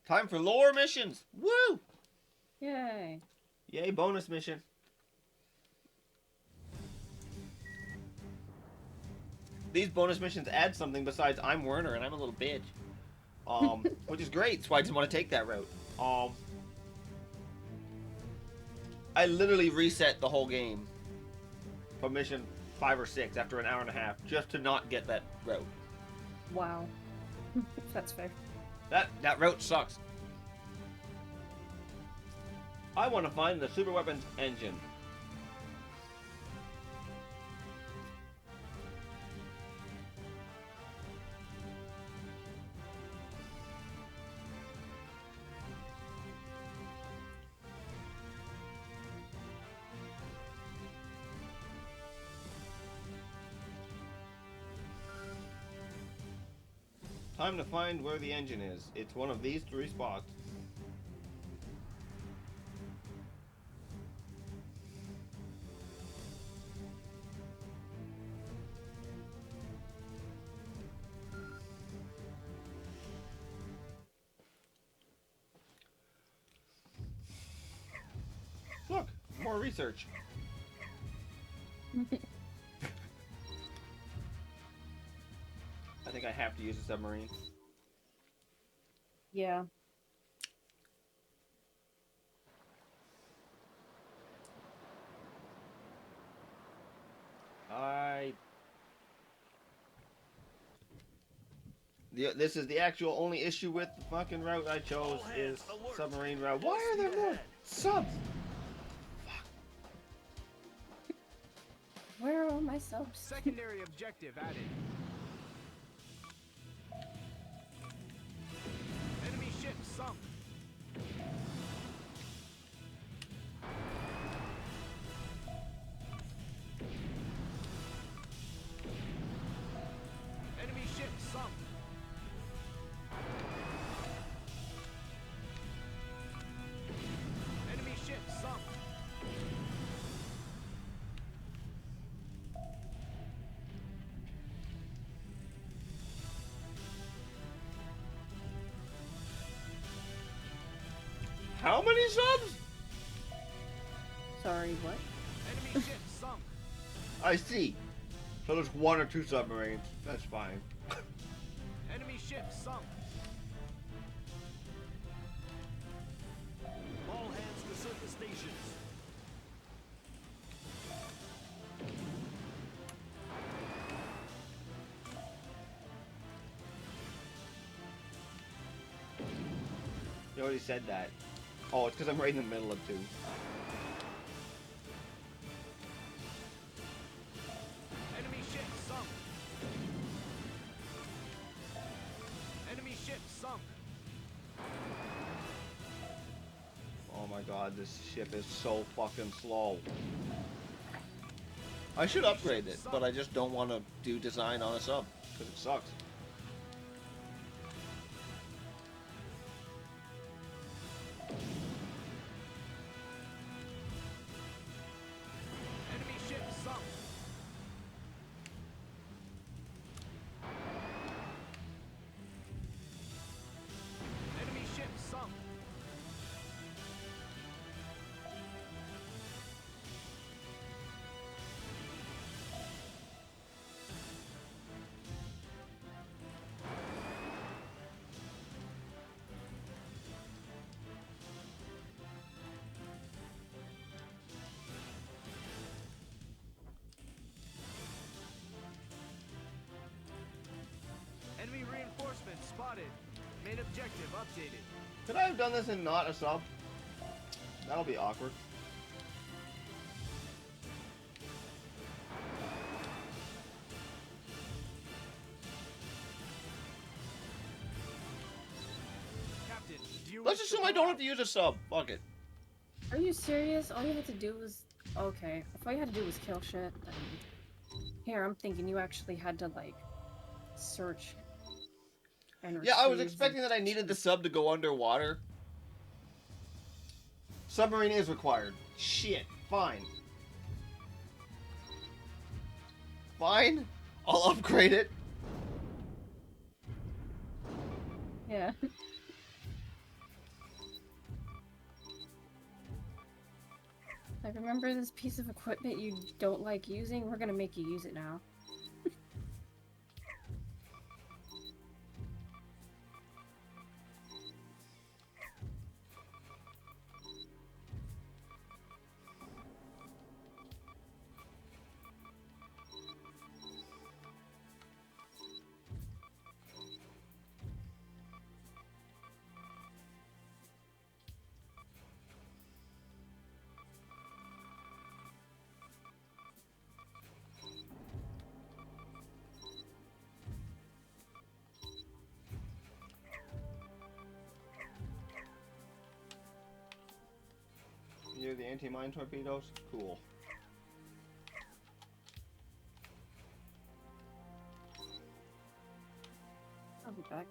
Time for lore missions. Woo! Yay. Yay, bonus mission. These bonus missions add something besides I'm Werner and I'm a little bitch. Which is great. That's why I didn't want to take that route. I literally reset the whole game from mission 5 or 6 after an hour and a half just to not get that route. Wow. That's fair. That route sucks. I want to find the super weapons engine. Time to find where the engine is. It's one of these 3 spots. Look, more research. I think I have to use a submarine. Yeah. This is the actual only issue with the fucking route I chose All is hands alert. submarine route. Full Why are there speed more ahead. subs? Where are all my subs? Secondary objective added. Enemy ship sunk. Enemy ship sunk. Enemy ship sunk. How many subs? Sorry, what? Enemy ship sunk. I see. So there's 1 or 2 submarines. That's fine. Enemy ship sunk. All hands to surface stations. You already said that. Oh, it's because I'm right in the middle of 2. Enemy ship sunk. Enemy ship sunk. Oh my god, this ship is so fucking slow. I should upgrade it, but I just don't want to do design on a sub, because it sucks. Enemy ship sunk. Enemy ship sunk. Enemy reinforcements spotted. Main objective updated. Could I have done this and not a sub? That'll be awkward. Captain, do you Let's wish to assume I don't have to use a sub. Fuck it. Are you serious? All you had to do was... Okay, if all you had to do was kill shit, then... Here, I'm thinking you actually had to, like, search and Yeah, I was retrieve expecting that I needed the sub to go underwater. Submarine is required. Shit. Fine. fine. I'll upgrade it. Yeah. Like, remember this piece of equipment you don't like using? We're gonna make you use it now. You're the anti-mine torpedoes? Cool. I'll be back.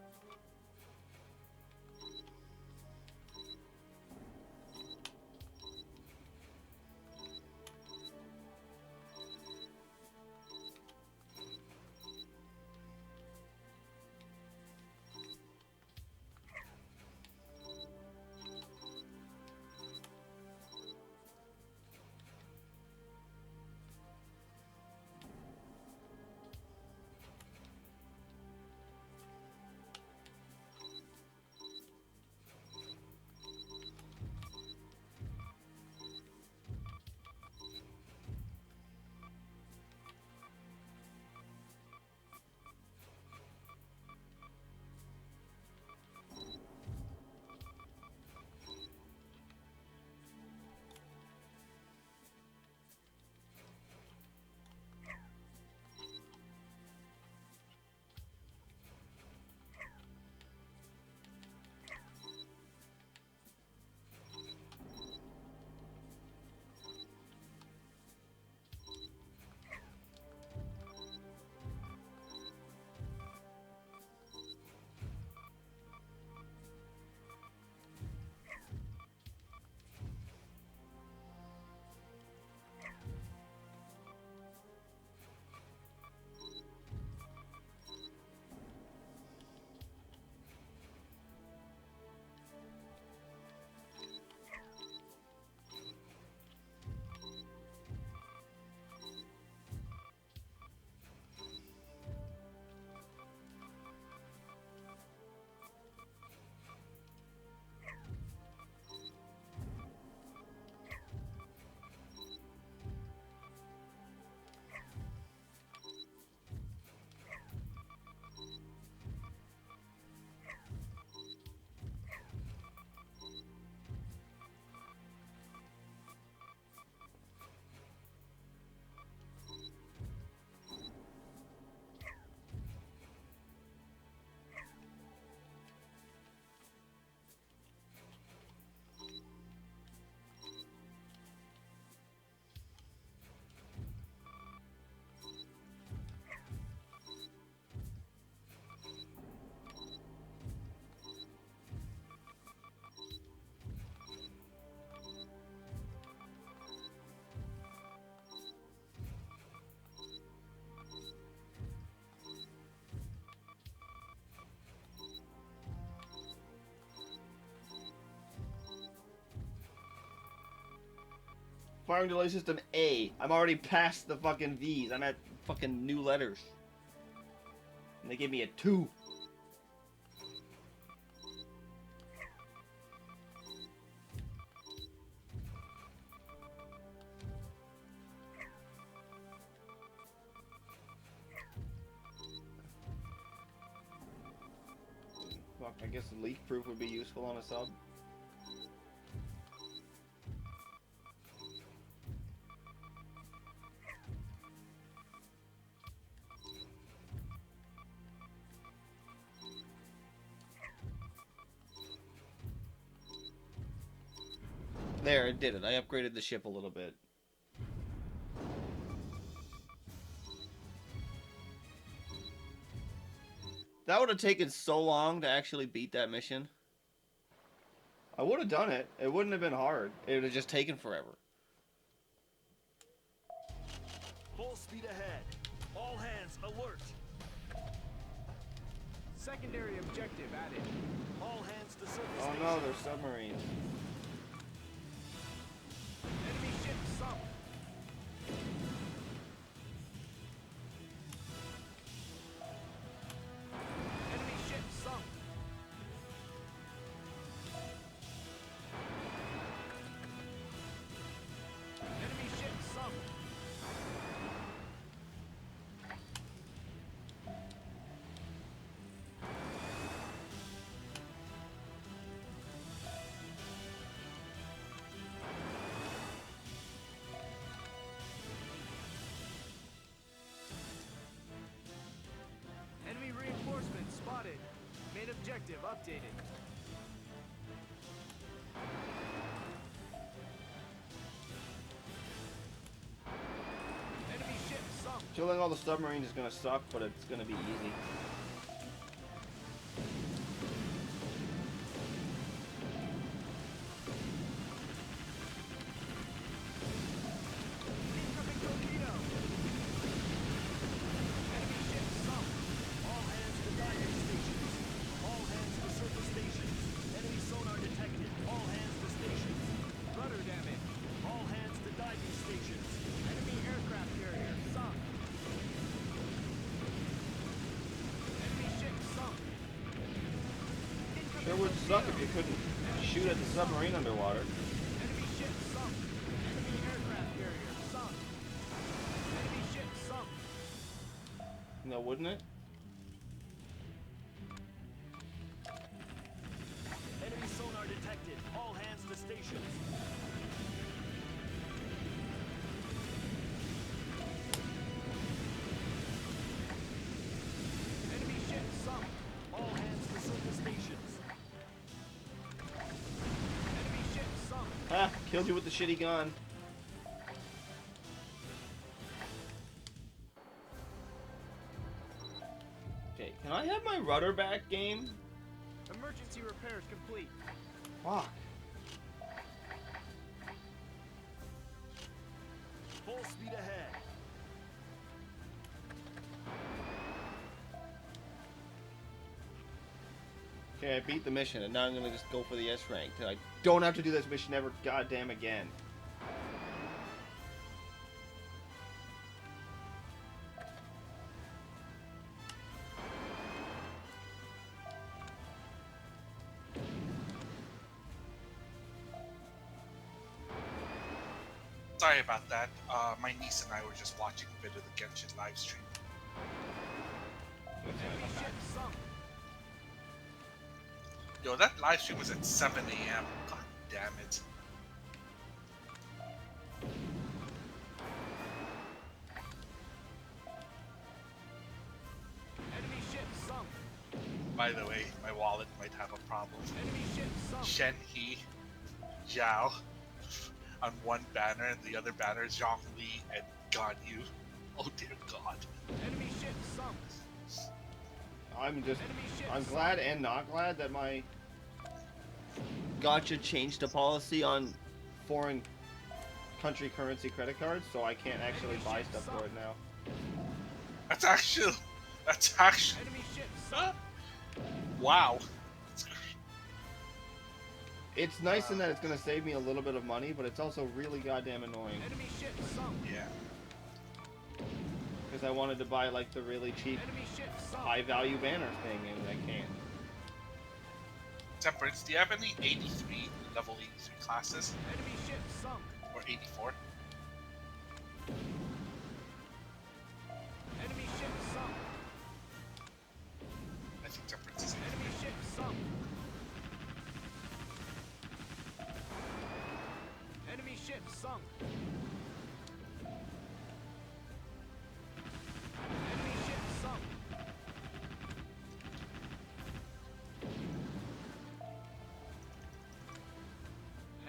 Firing delay system A. I'm already past the fucking V's. I'm at fucking new letters. And they gave me a 2. Fuck, I guess leak proof would be useful on a sub. There, it did it. I upgraded the ship a little bit. That would have taken so long to actually beat that mission. I would have done it. It wouldn't have been hard. It would have just taken forever. Full speed ahead. All All hands alert. Secondary objective added. All hands to surface Oh station. no, they're submarines. Enemy ship sunk. Enemy ship sunk. Enemy ship sunk. Enemy reinforcements spotted. Main objective updated. Enemy ship sunk. Killing all the submarines is gonna suck, but it's gonna be easy. Incoming torpedo. Enemy ship sunk. All hands to diving stations. All hands to surface stations. Enemy sonar detected. All hands to stations. Rudder damage. All hands to diving stations. Enemy aircraft carrier sunk. Enemy ship sunk. Sure would suck if you couldn't shoot at the submarine underwater. Enemy ship sunk. Enemy aircraft carrier sunk. Enemy ship sunk. No, wouldn't it? Enemy sonar detected. All hands to stations. Enemy ship sunk. All hands to surface stations. Enemy ship sunk. Ah, killed you with the shitty gun. Okay, can I have my rudder back, game? Emergency repairs complete. Fuck. Full speed ahead. Okay, I beat the mission, and now I'm gonna just go for the S rank. I don't have to do this mission ever goddamn again. Sorry about that. My niece and I were just watching a bit of the Genshin live stream. Enemy ship sunk. Yo, that live stream was at 7 a.m. God damn it. Enemy ship sunk. By the way, my wallet might have a problem. Enemy ship sunk. Shen He, Zhao, on one banner, and the other banner is Zhang Li and Ganyu. Oh dear God. Enemy ship sunk. I'm just, Enemy ship I'm sunk. glad and not glad that my gotcha changed the policy on foreign country currency credit cards, so I can't actually buy stuff for it now. That's actually, Enemy ship sunk. wow. It's nice in that it's gonna save me a little bit of money, but it's also really goddamn annoying. Enemy ship sunk. Yeah. Because I wanted to buy like the really cheap, Enemy ship sunk. high value banner thing, and I can't. Temperance, do you have any 83 level 83 classes Enemy ship sunk. or 84? Enemy ship sunk. I think Temperance is 83. Enemy ship sunk. Enemy ship sunk. Enemy ship sunk.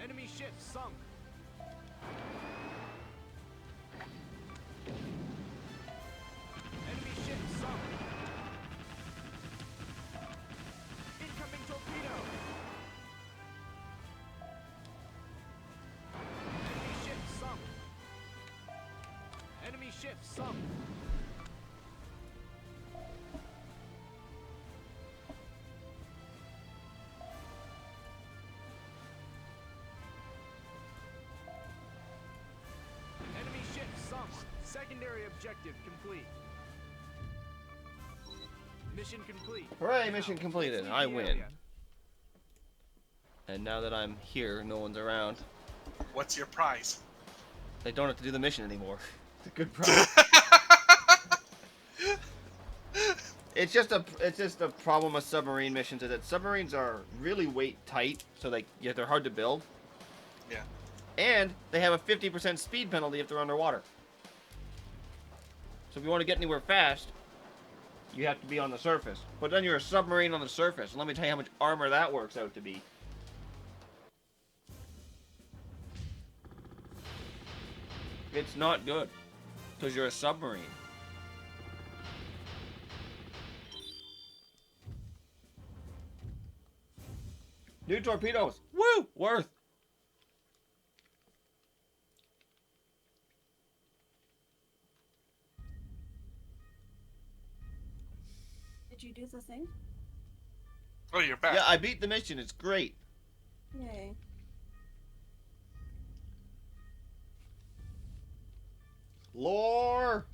Enemy ship sunk. Enemy ship sunk. Incoming torpedo. Enemy ship sunk. Enemy ship sunk. Secondary objective complete. Mission complete. Hooray, Now, mission completed. let's leave I the win. area. And now that I'm here, no one's around. What's your prize? They don't have to do the mission anymore. It's a good prize. It's just a problem with submarine missions is that submarines are really weight tight, so they're hard to build. Yeah. And they have a 50% speed penalty if they're underwater. So if you want to get anywhere fast, you have to be on the surface. But then you're a submarine on the surface. And let me tell you how much armor that works out to be. It's not good. Because you're a submarine. New torpedoes! Woo! Worth! Did you do the thing? Oh, you're back. Yeah, I beat the mission. It's great. Yay. Lore!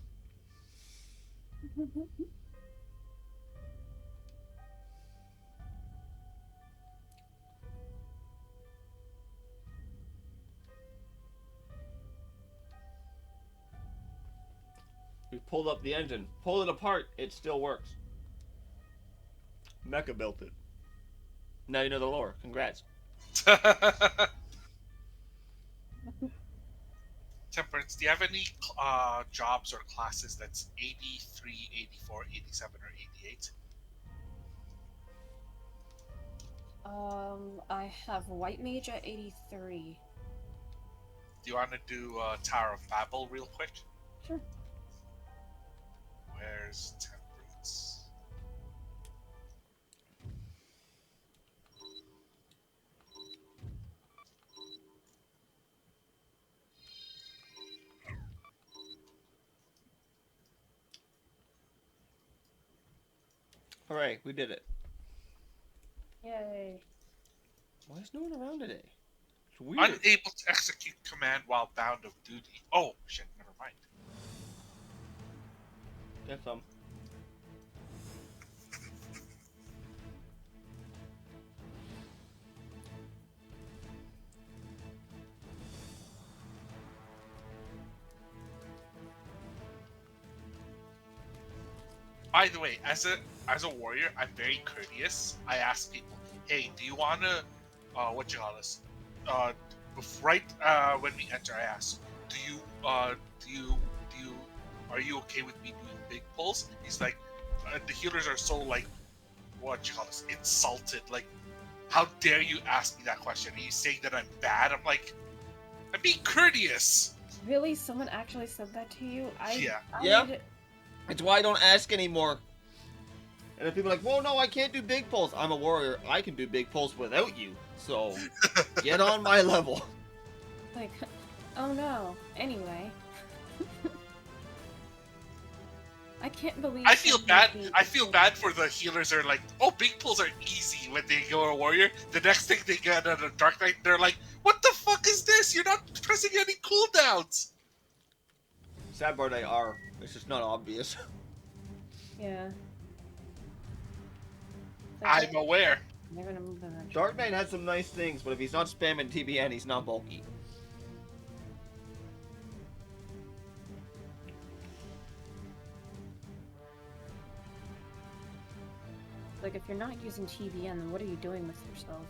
We pulled up the engine. Pulled it apart. It still works. Mecha built it. Now you know the lore. Congrats. Temperance, do you have any jobs or classes that's 83, 84, 87, or 88? I have White Mage at 83. Do you want to do Tower of Babel real quick? Sure. Where's Temperance? Hooray, we did it. Yay. Why is no one around today? It's weird. Unable to execute command while bound of duty. Oh, shit, never mind. Get some. By the way, as a warrior, I'm very courteous. I ask people, "Hey, do you wanna, what you call this? Right when we enter, I ask, are you okay with me doing big pulls?" He's like, the healers are so like, what you call this, insulted. Like, how dare you ask me that question? Are you saying that I'm bad? I'm like, I'm being courteous. Really? Someone actually said that to you? Yeah. Yeah. It's why I don't ask anymore. And if people are like, "Whoa, no, I can't do big pulls." I'm a warrior. I can do big pulls without you. So, get on my level. Like, oh no. Anyway. I can't believe. I feel someone bad. beat I feel me. bad for the healers. Are like, "Oh, big pulls are easy when they go a warrior." The next thing they get on a Dark Knight, they're like, "What the fuck is this? You're not pressing any cooldowns." Sad part, they are. It's just not obvious. Yeah. I'm aware. They're gonna move eventually. Dark Knight has some nice things, but if he's not spamming TBN, he's not bulky. Like, if you're not using TBN, then what are you doing with yourself?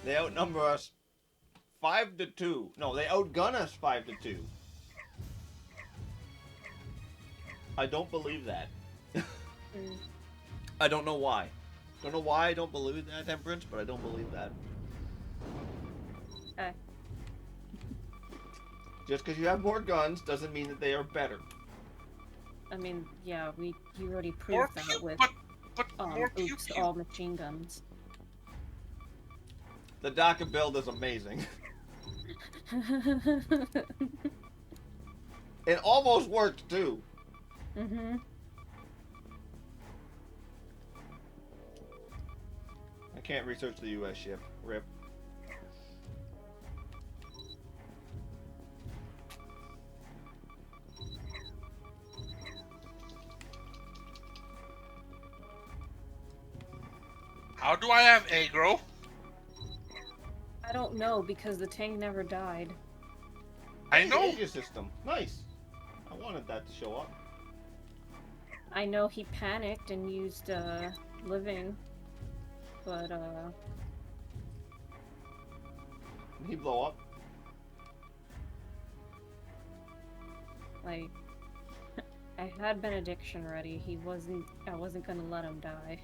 They outnumber us 5-2. No, they outgun us 5-2. I don't believe that. I don't know why. Don't know why I don't believe that, Temperance, but I don't believe that. Just because you have more guns doesn't mean that they are better. I mean, yeah, you already proved that with but more pew oops, pew. all machine guns. The Daka build is amazing. It almost worked too. Mm-hmm. I can't research the U.S. ship. Rip. How do I have aggro? I don't know because the tank never died. I Hey, the know. Aegis system. Nice. I wanted that to show up. I know he panicked and used living, but Did he blow up? like I had benediction ready. I wasn't gonna let him die.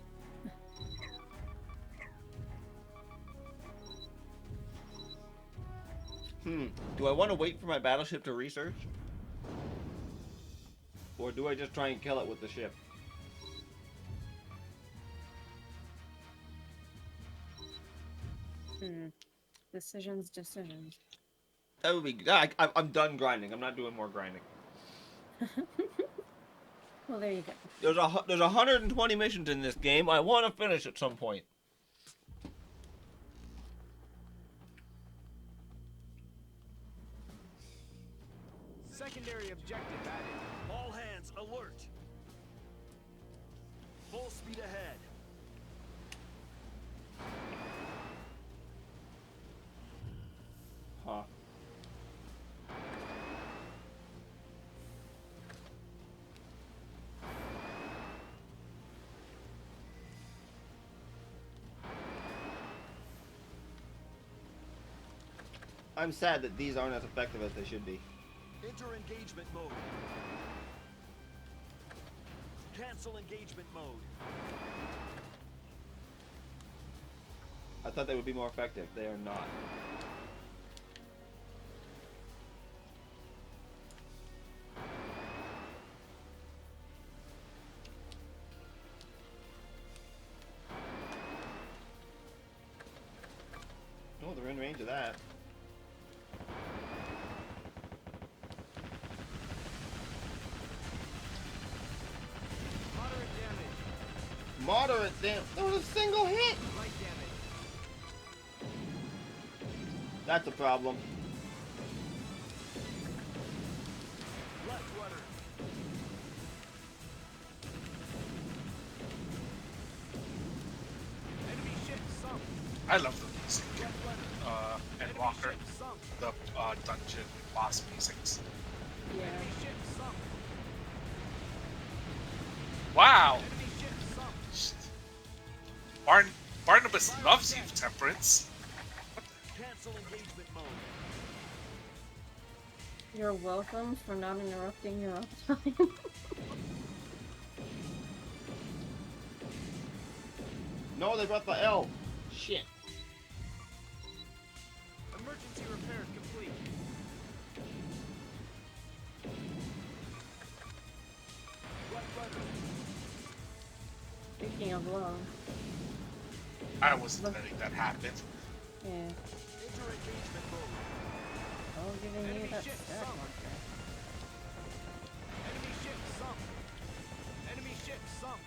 Do I want to wait for my battleship to research? Or do I just try and kill it with the ship? Decisions. That would be... I'm done grinding. I'm not doing more grinding. Well, there you go. There's 120 missions in this game. I want to finish at some point. Secondary objective added. All hands alert. Full speed ahead. Huh. I'm sad that these aren't as effective as they should be. Enter engagement mode. Cancel engagement mode. I thought they would be more effective. They are not. Oh, they're in range of that. Moderate damage. Moderate damage. There was a single hit. Light damage. That's a problem. Left rudder. Enemy ship sunk. I love the music. Left rudder. And Enemy Walker, ship sunk. the dungeon boss musics. Yeah. Enemy ship sunk. Wow. Enemy ship sunk. Barnabas loves you, Temperance. Cancel engagement mode. You're welcome for not interrupting your uptime. No, they brought the L. Shit. Emergency repairs complete. Left rudder. Speaking of love, I wasn't letting that happen. yeah. Enter engagement mode. Oh, giving you Enemy that ship stat sunk. marker. Enemy ship sunk. Enemy ship sunk.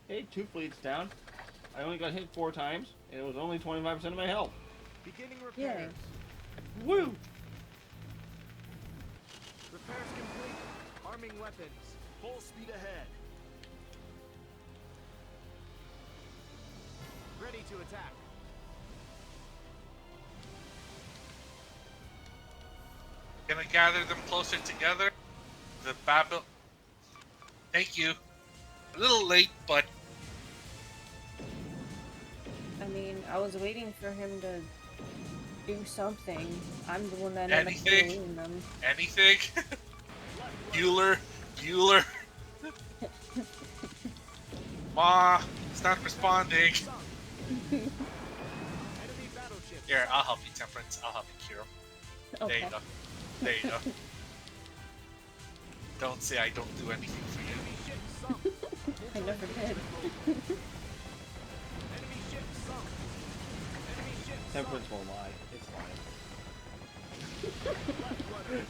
Hey, 2 fleets down. I only got hit 4 times, and it was only 25% of my health. Beginning Yeah. repairs. Woo! Repairs complete. Arming weapons. Full speed ahead. Ready to attack. Gonna gather them closer together. The Babel. Thank you. A little late, but I mean, I was waiting for him to do something. I'm the one that ended up Anything? bullying them. anything. Left Bueller. Ma, it's not responding. sunk. Enemy battleship. Here, I'll help you, Temperance. I'll help you cure him. There Okay. you go. There you go. Don't say I don't do anything for you. Enemy I never did. Enemy ship sunk. Enemy ship sunk. Temperance won't lie. It's fine. Left rudder.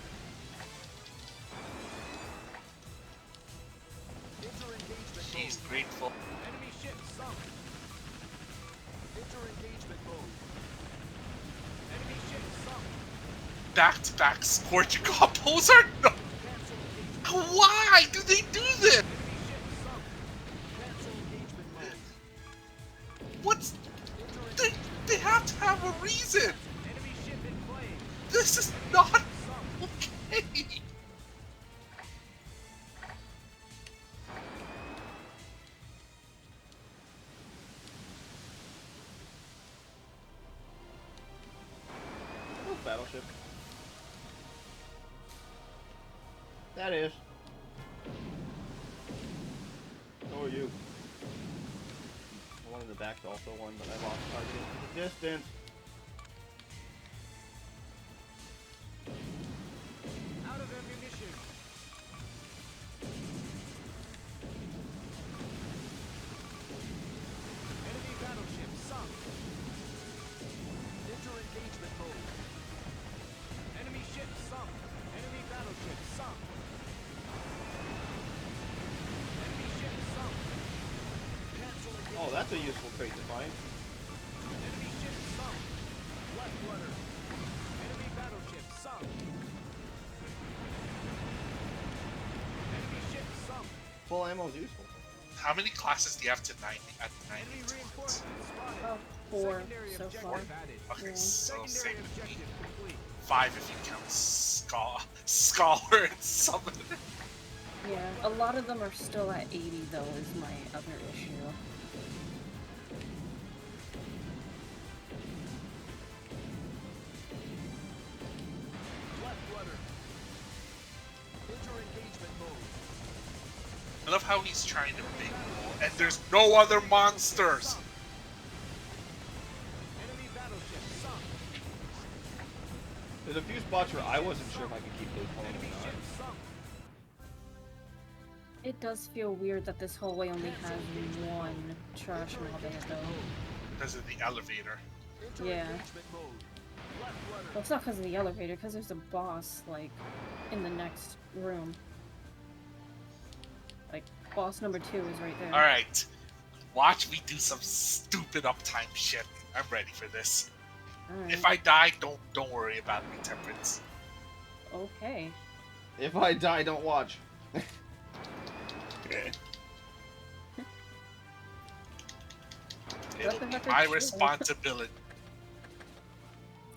Enter engagement She's mode. grateful. Enemy ship sunk. Enter engagement mode. Enemy ship sunk. Back-to-back scorching combos are no. Cancel engagement. Why do they do this? Enemy ship sunk. Cancel engagement mode. What's Enter they? engagement. They have to have a reason. Enemy ship in flames. This is not Sunk. okay. Oh, battleship. That is. So are you. The one in the back's also one, but I lost targeting to the distance. Out of ammunition. Enemy battleship sunk. Enter engagement mode. Enemy ship sunk. Enemy battleship sunk. Enemy ship sunk. Cancel engagement. Oh, that's a useful trait to find. Enemy ship sunk. Left rudder. Enemy battleship sunk. Enemy ship sunk. Full ammo is useful. How many classes do you have to 90 at 90? Enemy reinforcements spotted. Oh, 4 Secondary so objective far. added. Okay, Yeah. so Secondary same with me. objective complete. 5 if you count scholar and summoner. Yeah, a lot of them are still at 80 though, is my other issue. Left rudder. Enter engagement mode. I love how he's trying to big roll, and there's no other monsters. Enemy battleship sunk. There's a few spots where I wasn't sure if I could keep those pulling Enemy or ship not. sunk. It does feel weird that this hallway only has one trash mob in it though. Because of the elevator. Enter Yeah. engagement mode. Left rudder. Well, it's not because of the elevator, because there's a boss, like, in the next room. Like, boss number 2 is right there. Alright. Watch me do some stupid uptime shit. I'm ready for this. Alright. If I die, don't worry about me, Temperance. Okay. If I die, don't watch. It'll the be heck my is true? responsibility.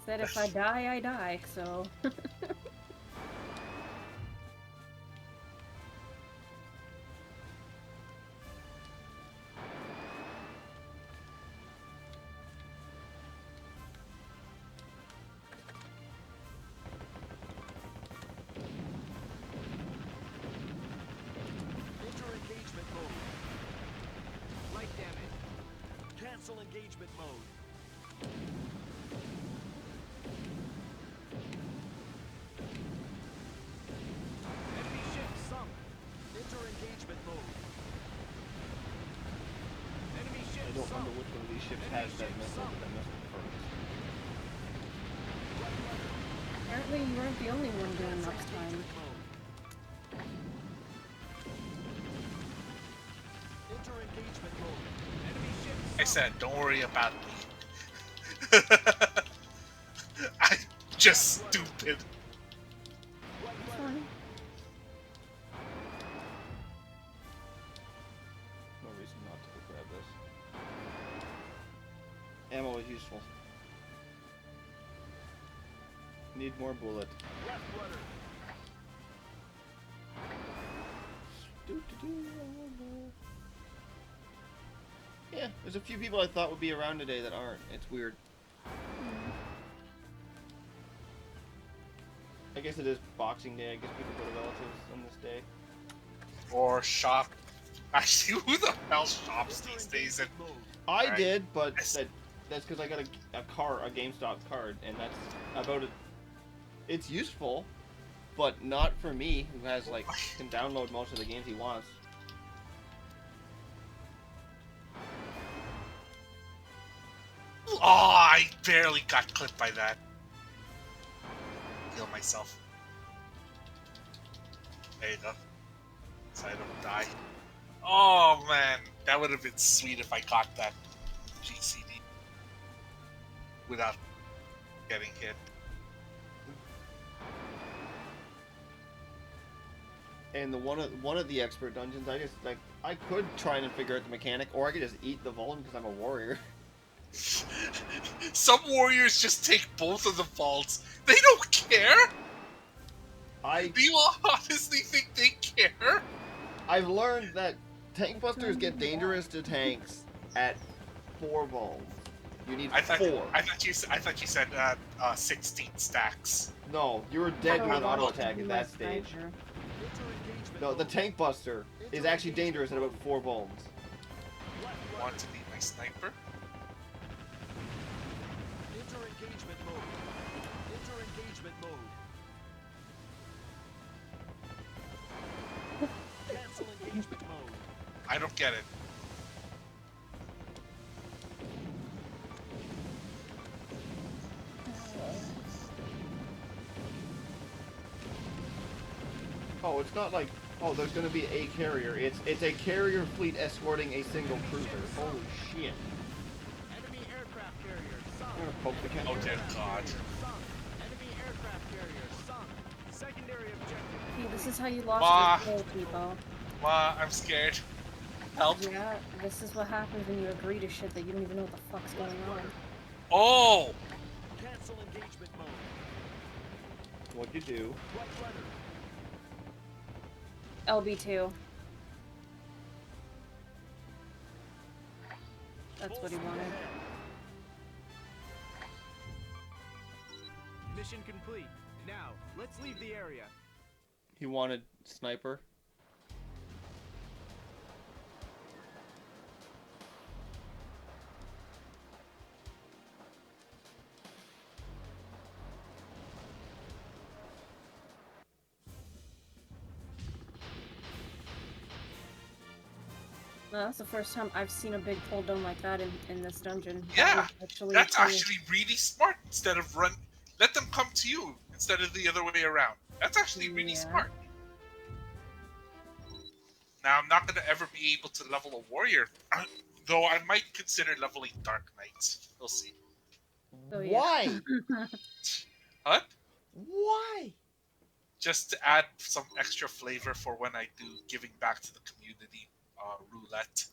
Said if I die, I die, so... Enter engagement mode. Light damage. Cancel engagement mode. Enemy ship sunk. Enter engagement mode. Enemy ship I don't sunk. remember which one of these ships has that missile, but that missile first. Apparently you weren't the only one doing next time. Enter engagement mode. Enemy ship I sunk. said, don't worry about me. I'm just stupid. It's fine. No reason not to grab this. Ammo is useful. Need more bullet. Left rudder. Yeah, there's a few people I thought would be around today that aren't. It's weird. I guess it is Boxing Day. I guess people go to relatives on this day. Or shop. Actually, who the hell shops these days? And Mode. I Alright. did, but Yes. that's because I got a GameStop card, and that's about it. It's useful, but not for me, who has like can download most of the games he wants. Oh, I barely got clipped by that. Heal myself. There you go. So I don't die. Oh man, that would have been sweet if I got that GCD without getting hit. And the one of the expert dungeons, I could try and figure out the mechanic, or I could just eat the Vuln because I'm a warrior. Some warriors just take both of the vaults. They don't care. Do you honestly think they care? I've learned that tank busters get dangerous to tanks at 4 Vulns. You need 4. I thought you said 16 stacks. No, you're dead to an auto attack at that stage. No, the tank buster is actually dangerous at about 4 Vulns. Want to be my sniper? Enter engagement mode. Enter engagement mode. Cancel engagement mode. I don't get it. Oh, it's not like, oh, there's gonna be a carrier. It's a carrier fleet escorting a single cruiser. Holy shit. Enemy aircraft carrier sunk. I'm gonna poke the cat. Oh dear God. Sunk. Enemy aircraft carrier sunk. Secondary objective. See, this is how you lost Ma. your soul, people. Ma, I'm scared. Help. Yeah, this is what happens when you agree to shit that you don't even know what the fuck's going on. Oh! Cancel engagement mode. What'd you do? What weather? LB2. That's what he Full wanted. speed ahead. Mission complete. Now, let's leave the area. He wanted sniper. No, that's the first time I've seen a big pull dome like that in this dungeon. Yeah, that's cool. actually really smart. Instead of let them come to you instead of the other way around. That's actually really Yeah. smart. Now I'm not gonna ever be able to level a warrior, though I might consider leveling Dark Knights. We'll see. So, yeah. Why? What? Why? Just to add some extra flavor for when I do giving back to the community roulette.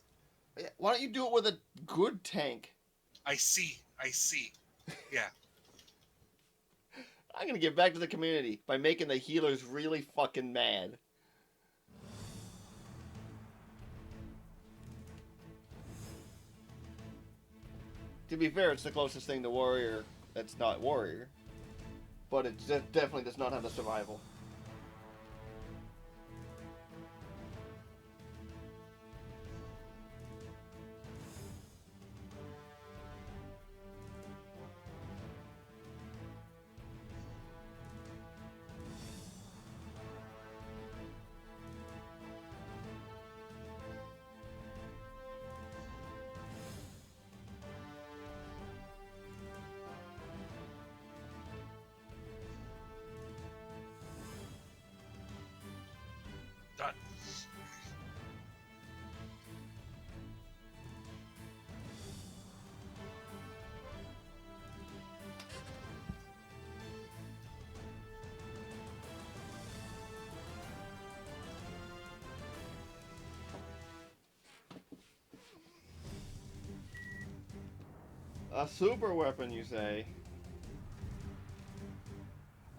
Why don't you do it with a good tank? I see. Yeah. I'm gonna give back to the community by making the healers really fucking mad. To be fair, it's the closest thing to warrior that's not warrior. But it definitely does not have the survival. Done. A super weapon, you say?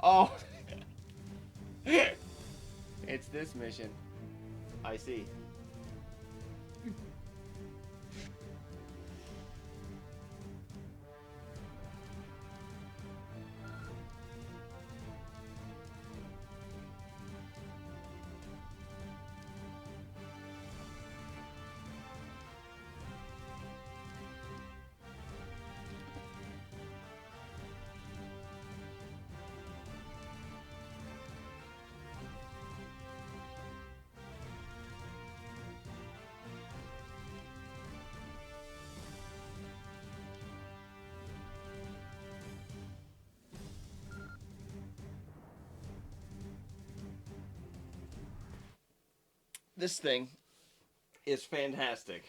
Oh! It's this mission. I see. This thing is fantastic.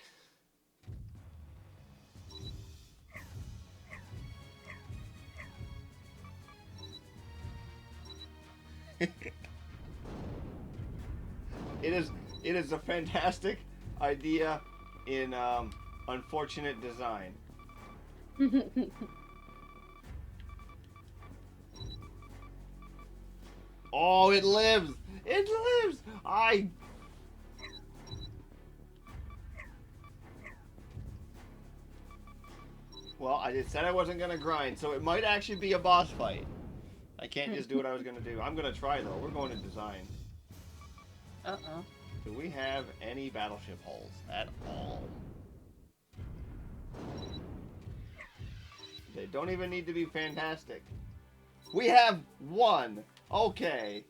It is a fantastic idea in unfortunate design. Oh, it lives! It lives! Well, I just said I wasn't gonna grind, so it might actually be a boss fight. I can't just do what I was gonna do. I'm gonna try though. We're going to design. Uh-oh. Do we have any battleship hulls at all? They don't even need to be fantastic. We have one! Okay.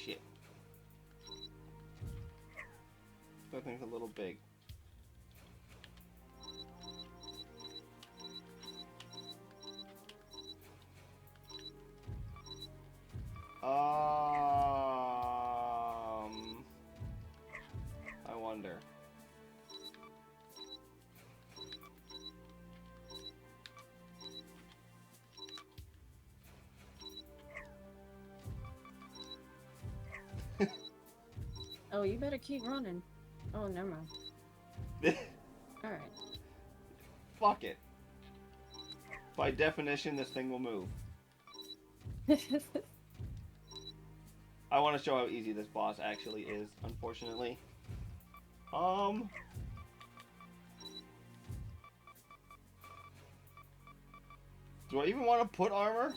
Shit. That thing's a little big. I wonder. Oh, you better keep running. Oh, never mind. Alright. Fuck it. By definition, this thing will move. I want to show how easy this boss actually is, unfortunately. Do I even want to put armor?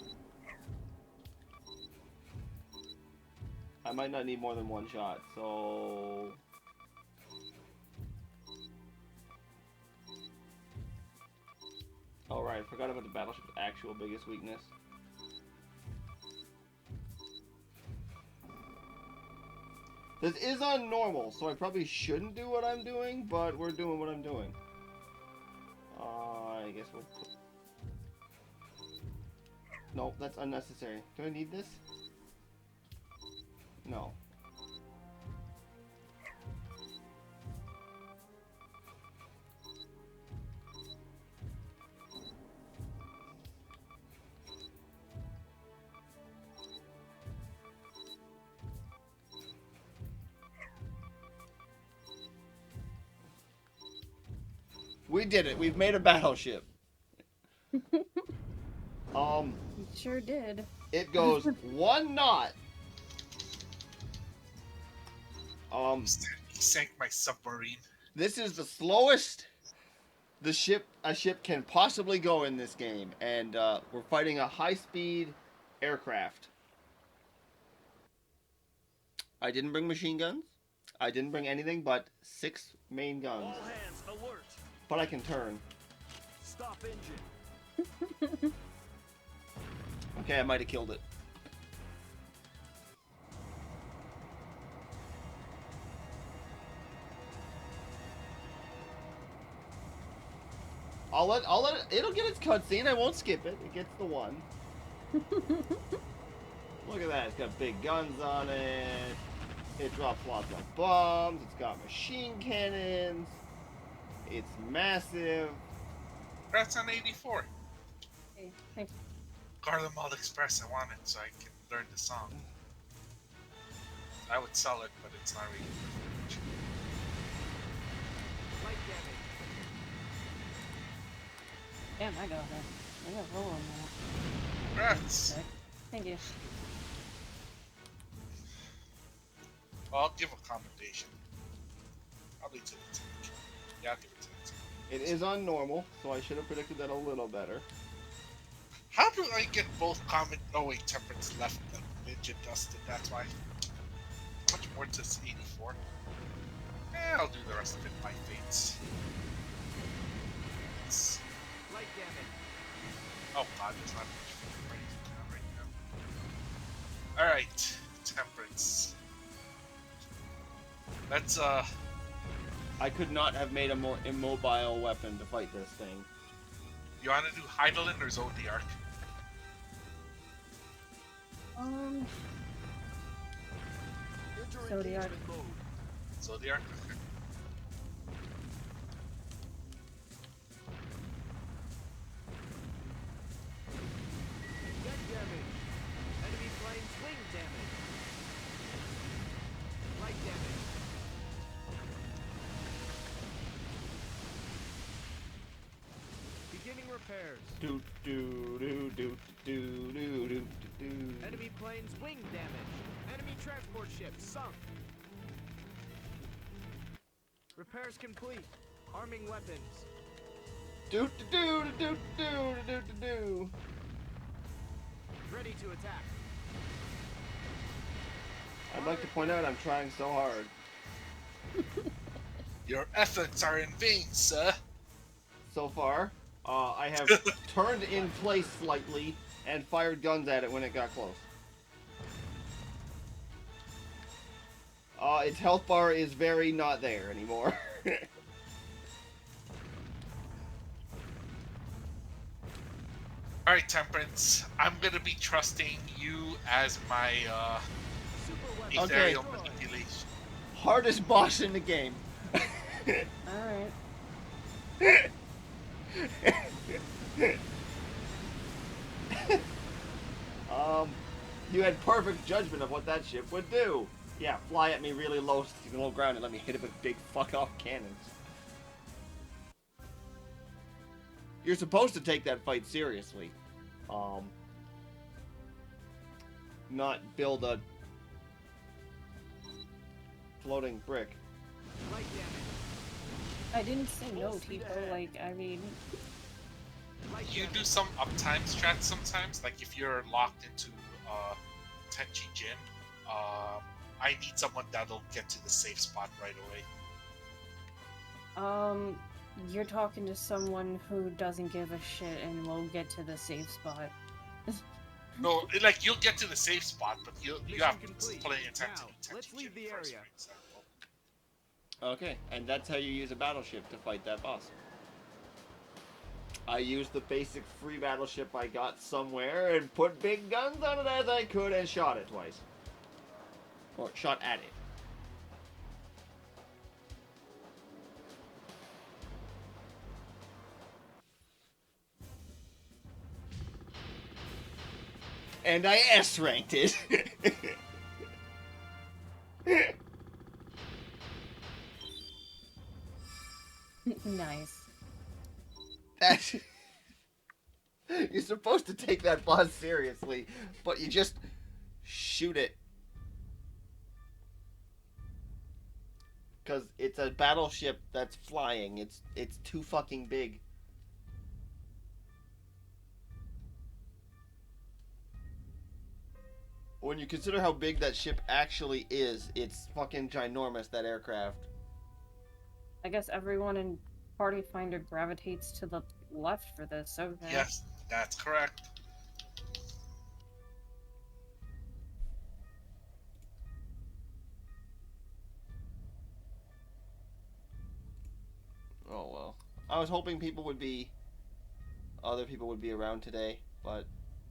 I might not need more than one shot, so... Oh right, I forgot about the battleship's actual biggest weakness. This is on normal, so I probably shouldn't do what I'm doing, but we're doing what I'm doing. I guess we'll put... No, that's unnecessary. Do I need this? No. We did it. We've made a battleship. You sure did. It goes 1 knot. He sank my submarine. This is the slowest a ship can possibly go in this game, and we're fighting a high-speed aircraft. I didn't bring machine guns. I didn't bring anything but 6 main guns. All hands alert. But I can turn. Stop engine. Okay, I might have killed it. I'll let it, it'll get its cutscene. I won't skip it. It gets the one. Look at that. It's got big guns on it. It drops lots of bombs. It's got machine cannons. It's massive. Congrats on 84. Hey, thanks. Garden Mall Express, I want it so I can learn the song. I would sell it, but it's not really worth Light damage. Damn, I got that. I got roll on that. Congrats! Okay. Thank you. Well, I'll give a commendation. Probably to the team. Yeah, I'll give it to you. It is on normal, so I should have predicted that a little better. How do I get both common? Oh wait, temperance left the ninja dusted. That's why. How much more to 84? I'll do the rest of it by fates. Light damage. Oh god, there's not much right now. Alright, temperance. Let's I could not have made a more immobile weapon to fight this thing. you wanna do Heidelin or Zodiark? Enter Zodiac. engagement mode. Zodiark? Okay. Deck damage. Enemy plane swing damage. Light damage. Beginning repairs. Do do do do do do do do. Enemy planes wing damage. Enemy transport ship sunk. Repairs complete. Arming weapons. Do do do do do do do do. Ready to attack. I'd like to point out I'm trying so hard. Your efforts are in vain, sir. So far, I have turned in place slightly and fired guns at it when it got close. Its health bar is very not there anymore. Alright, Temperance. I'm gonna be trusting you as my Super weapon. Okay. ethereal manipulation. Hardest boss in the game. Alright. You had perfect judgment of what that ship would do. Yeah, fly at me really low to the low ground and let me hit it with big fuck off cannons. You're supposed to take that fight seriously. Not build a floating brick. Light damage. I didn't say no, Full speed Tipo. ahead. Like, I mean, Light You damage. do some uptime strats sometimes, like if you're locked into Tenchi Jin, I need someone that'll get to the safe spot right away. you're talking to someone who doesn't give a shit and will get to the safe spot. No, like you'll get to the safe spot, but you Mission have to complete. play attention Now, to let's Tenchi leave Jin the first, area. for example. Okay, and that's how you use a battleship to fight that boss. I used the basic free battleship I got somewhere and put big guns on it as I could and shot it twice. Or shot at it. And I S-ranked it. Nice. That you're supposed to take that boss seriously, but you just shoot it. Cause it's a battleship that's flying. It's too fucking big. When you consider how big that ship actually is, it's fucking ginormous, that aircraft. I guess everyone in Party Finder gravitates to the left for this. Okay. Yes, that's correct. Oh well. I was hoping other people would be around today, but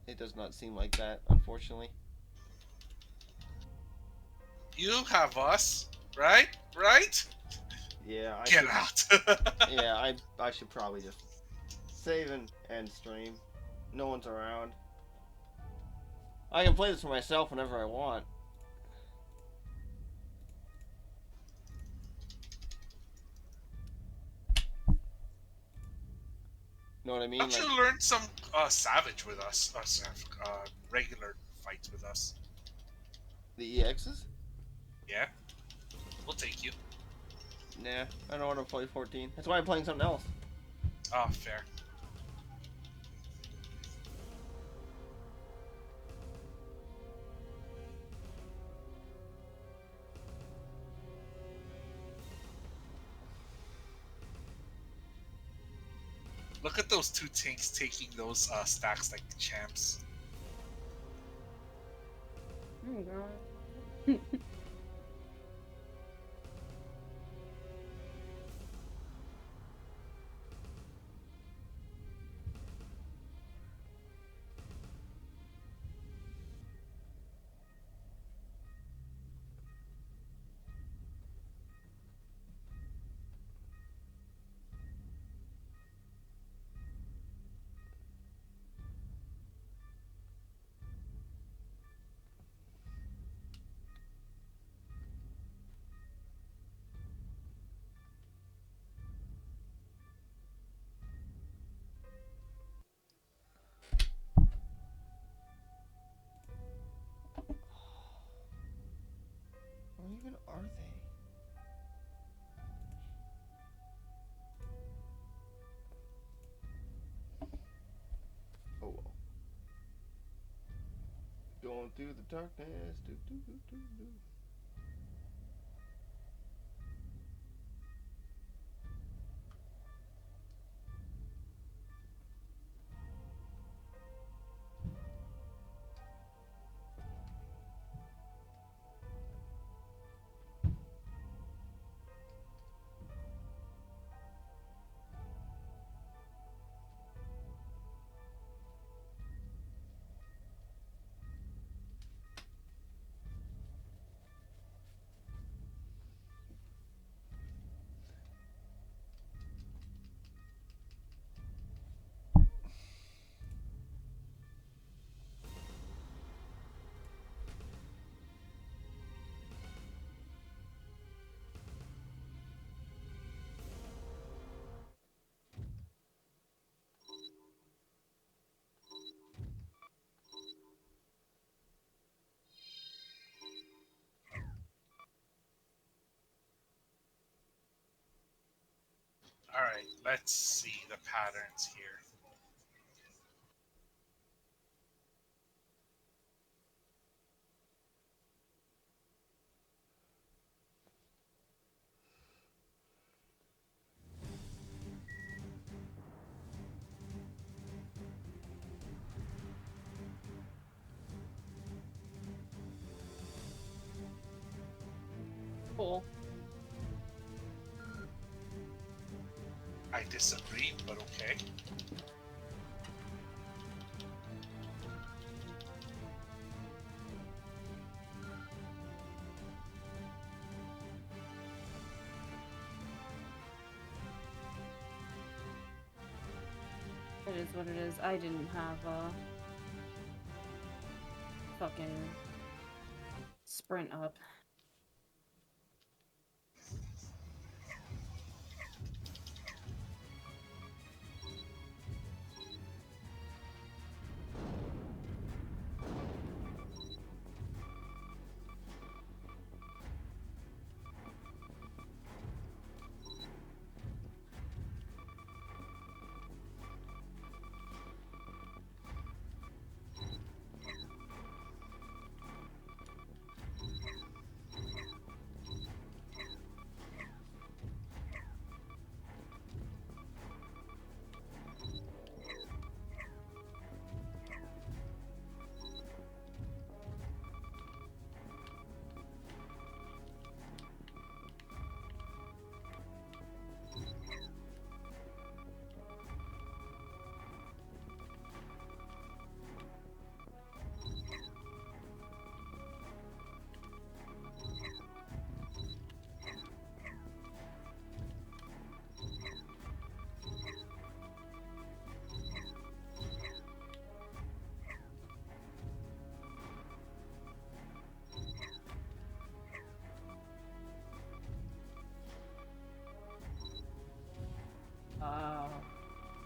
it does not seem like that, unfortunately. You have us, right? Right? Yeah, I Get should, out. yeah, I should probably just save and end stream. No one's around. I can play this for myself whenever I want. Know what I mean? Don't Like, you learn some Savage with us? Regular fights with us. the EXs? Yeah? We'll take you. Nah, I don't want to play 14. That's why I'm playing something else. Oh, fair. Look at those two tanks taking those stacks like champs. Oh, God. Where even are they? Oh well. Going through the darkness. Do, do, do, do, do. Alright, let's see the patterns here. Cool. I disagree, but okay. It is what it is. I didn't have a fucking sprint up.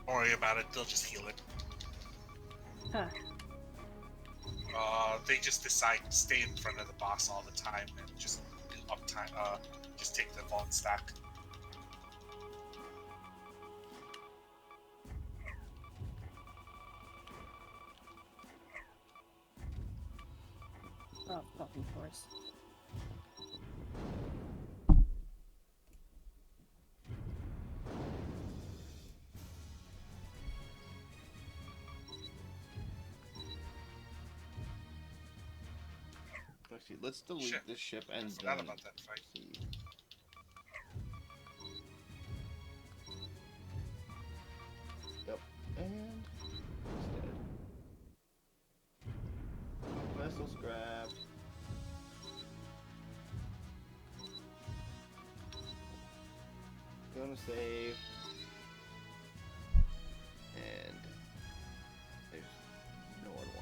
Don't worry about it, they'll just heal it. Huh. They just decide to stay in front of the boss all the time and just do uptime, just take the vault stack. Oh, fucking course. Actually, let's delete Shit. this ship and I forgot then about that fight. see. Yep, and it's dead. Vessel scrapped. Gonna save.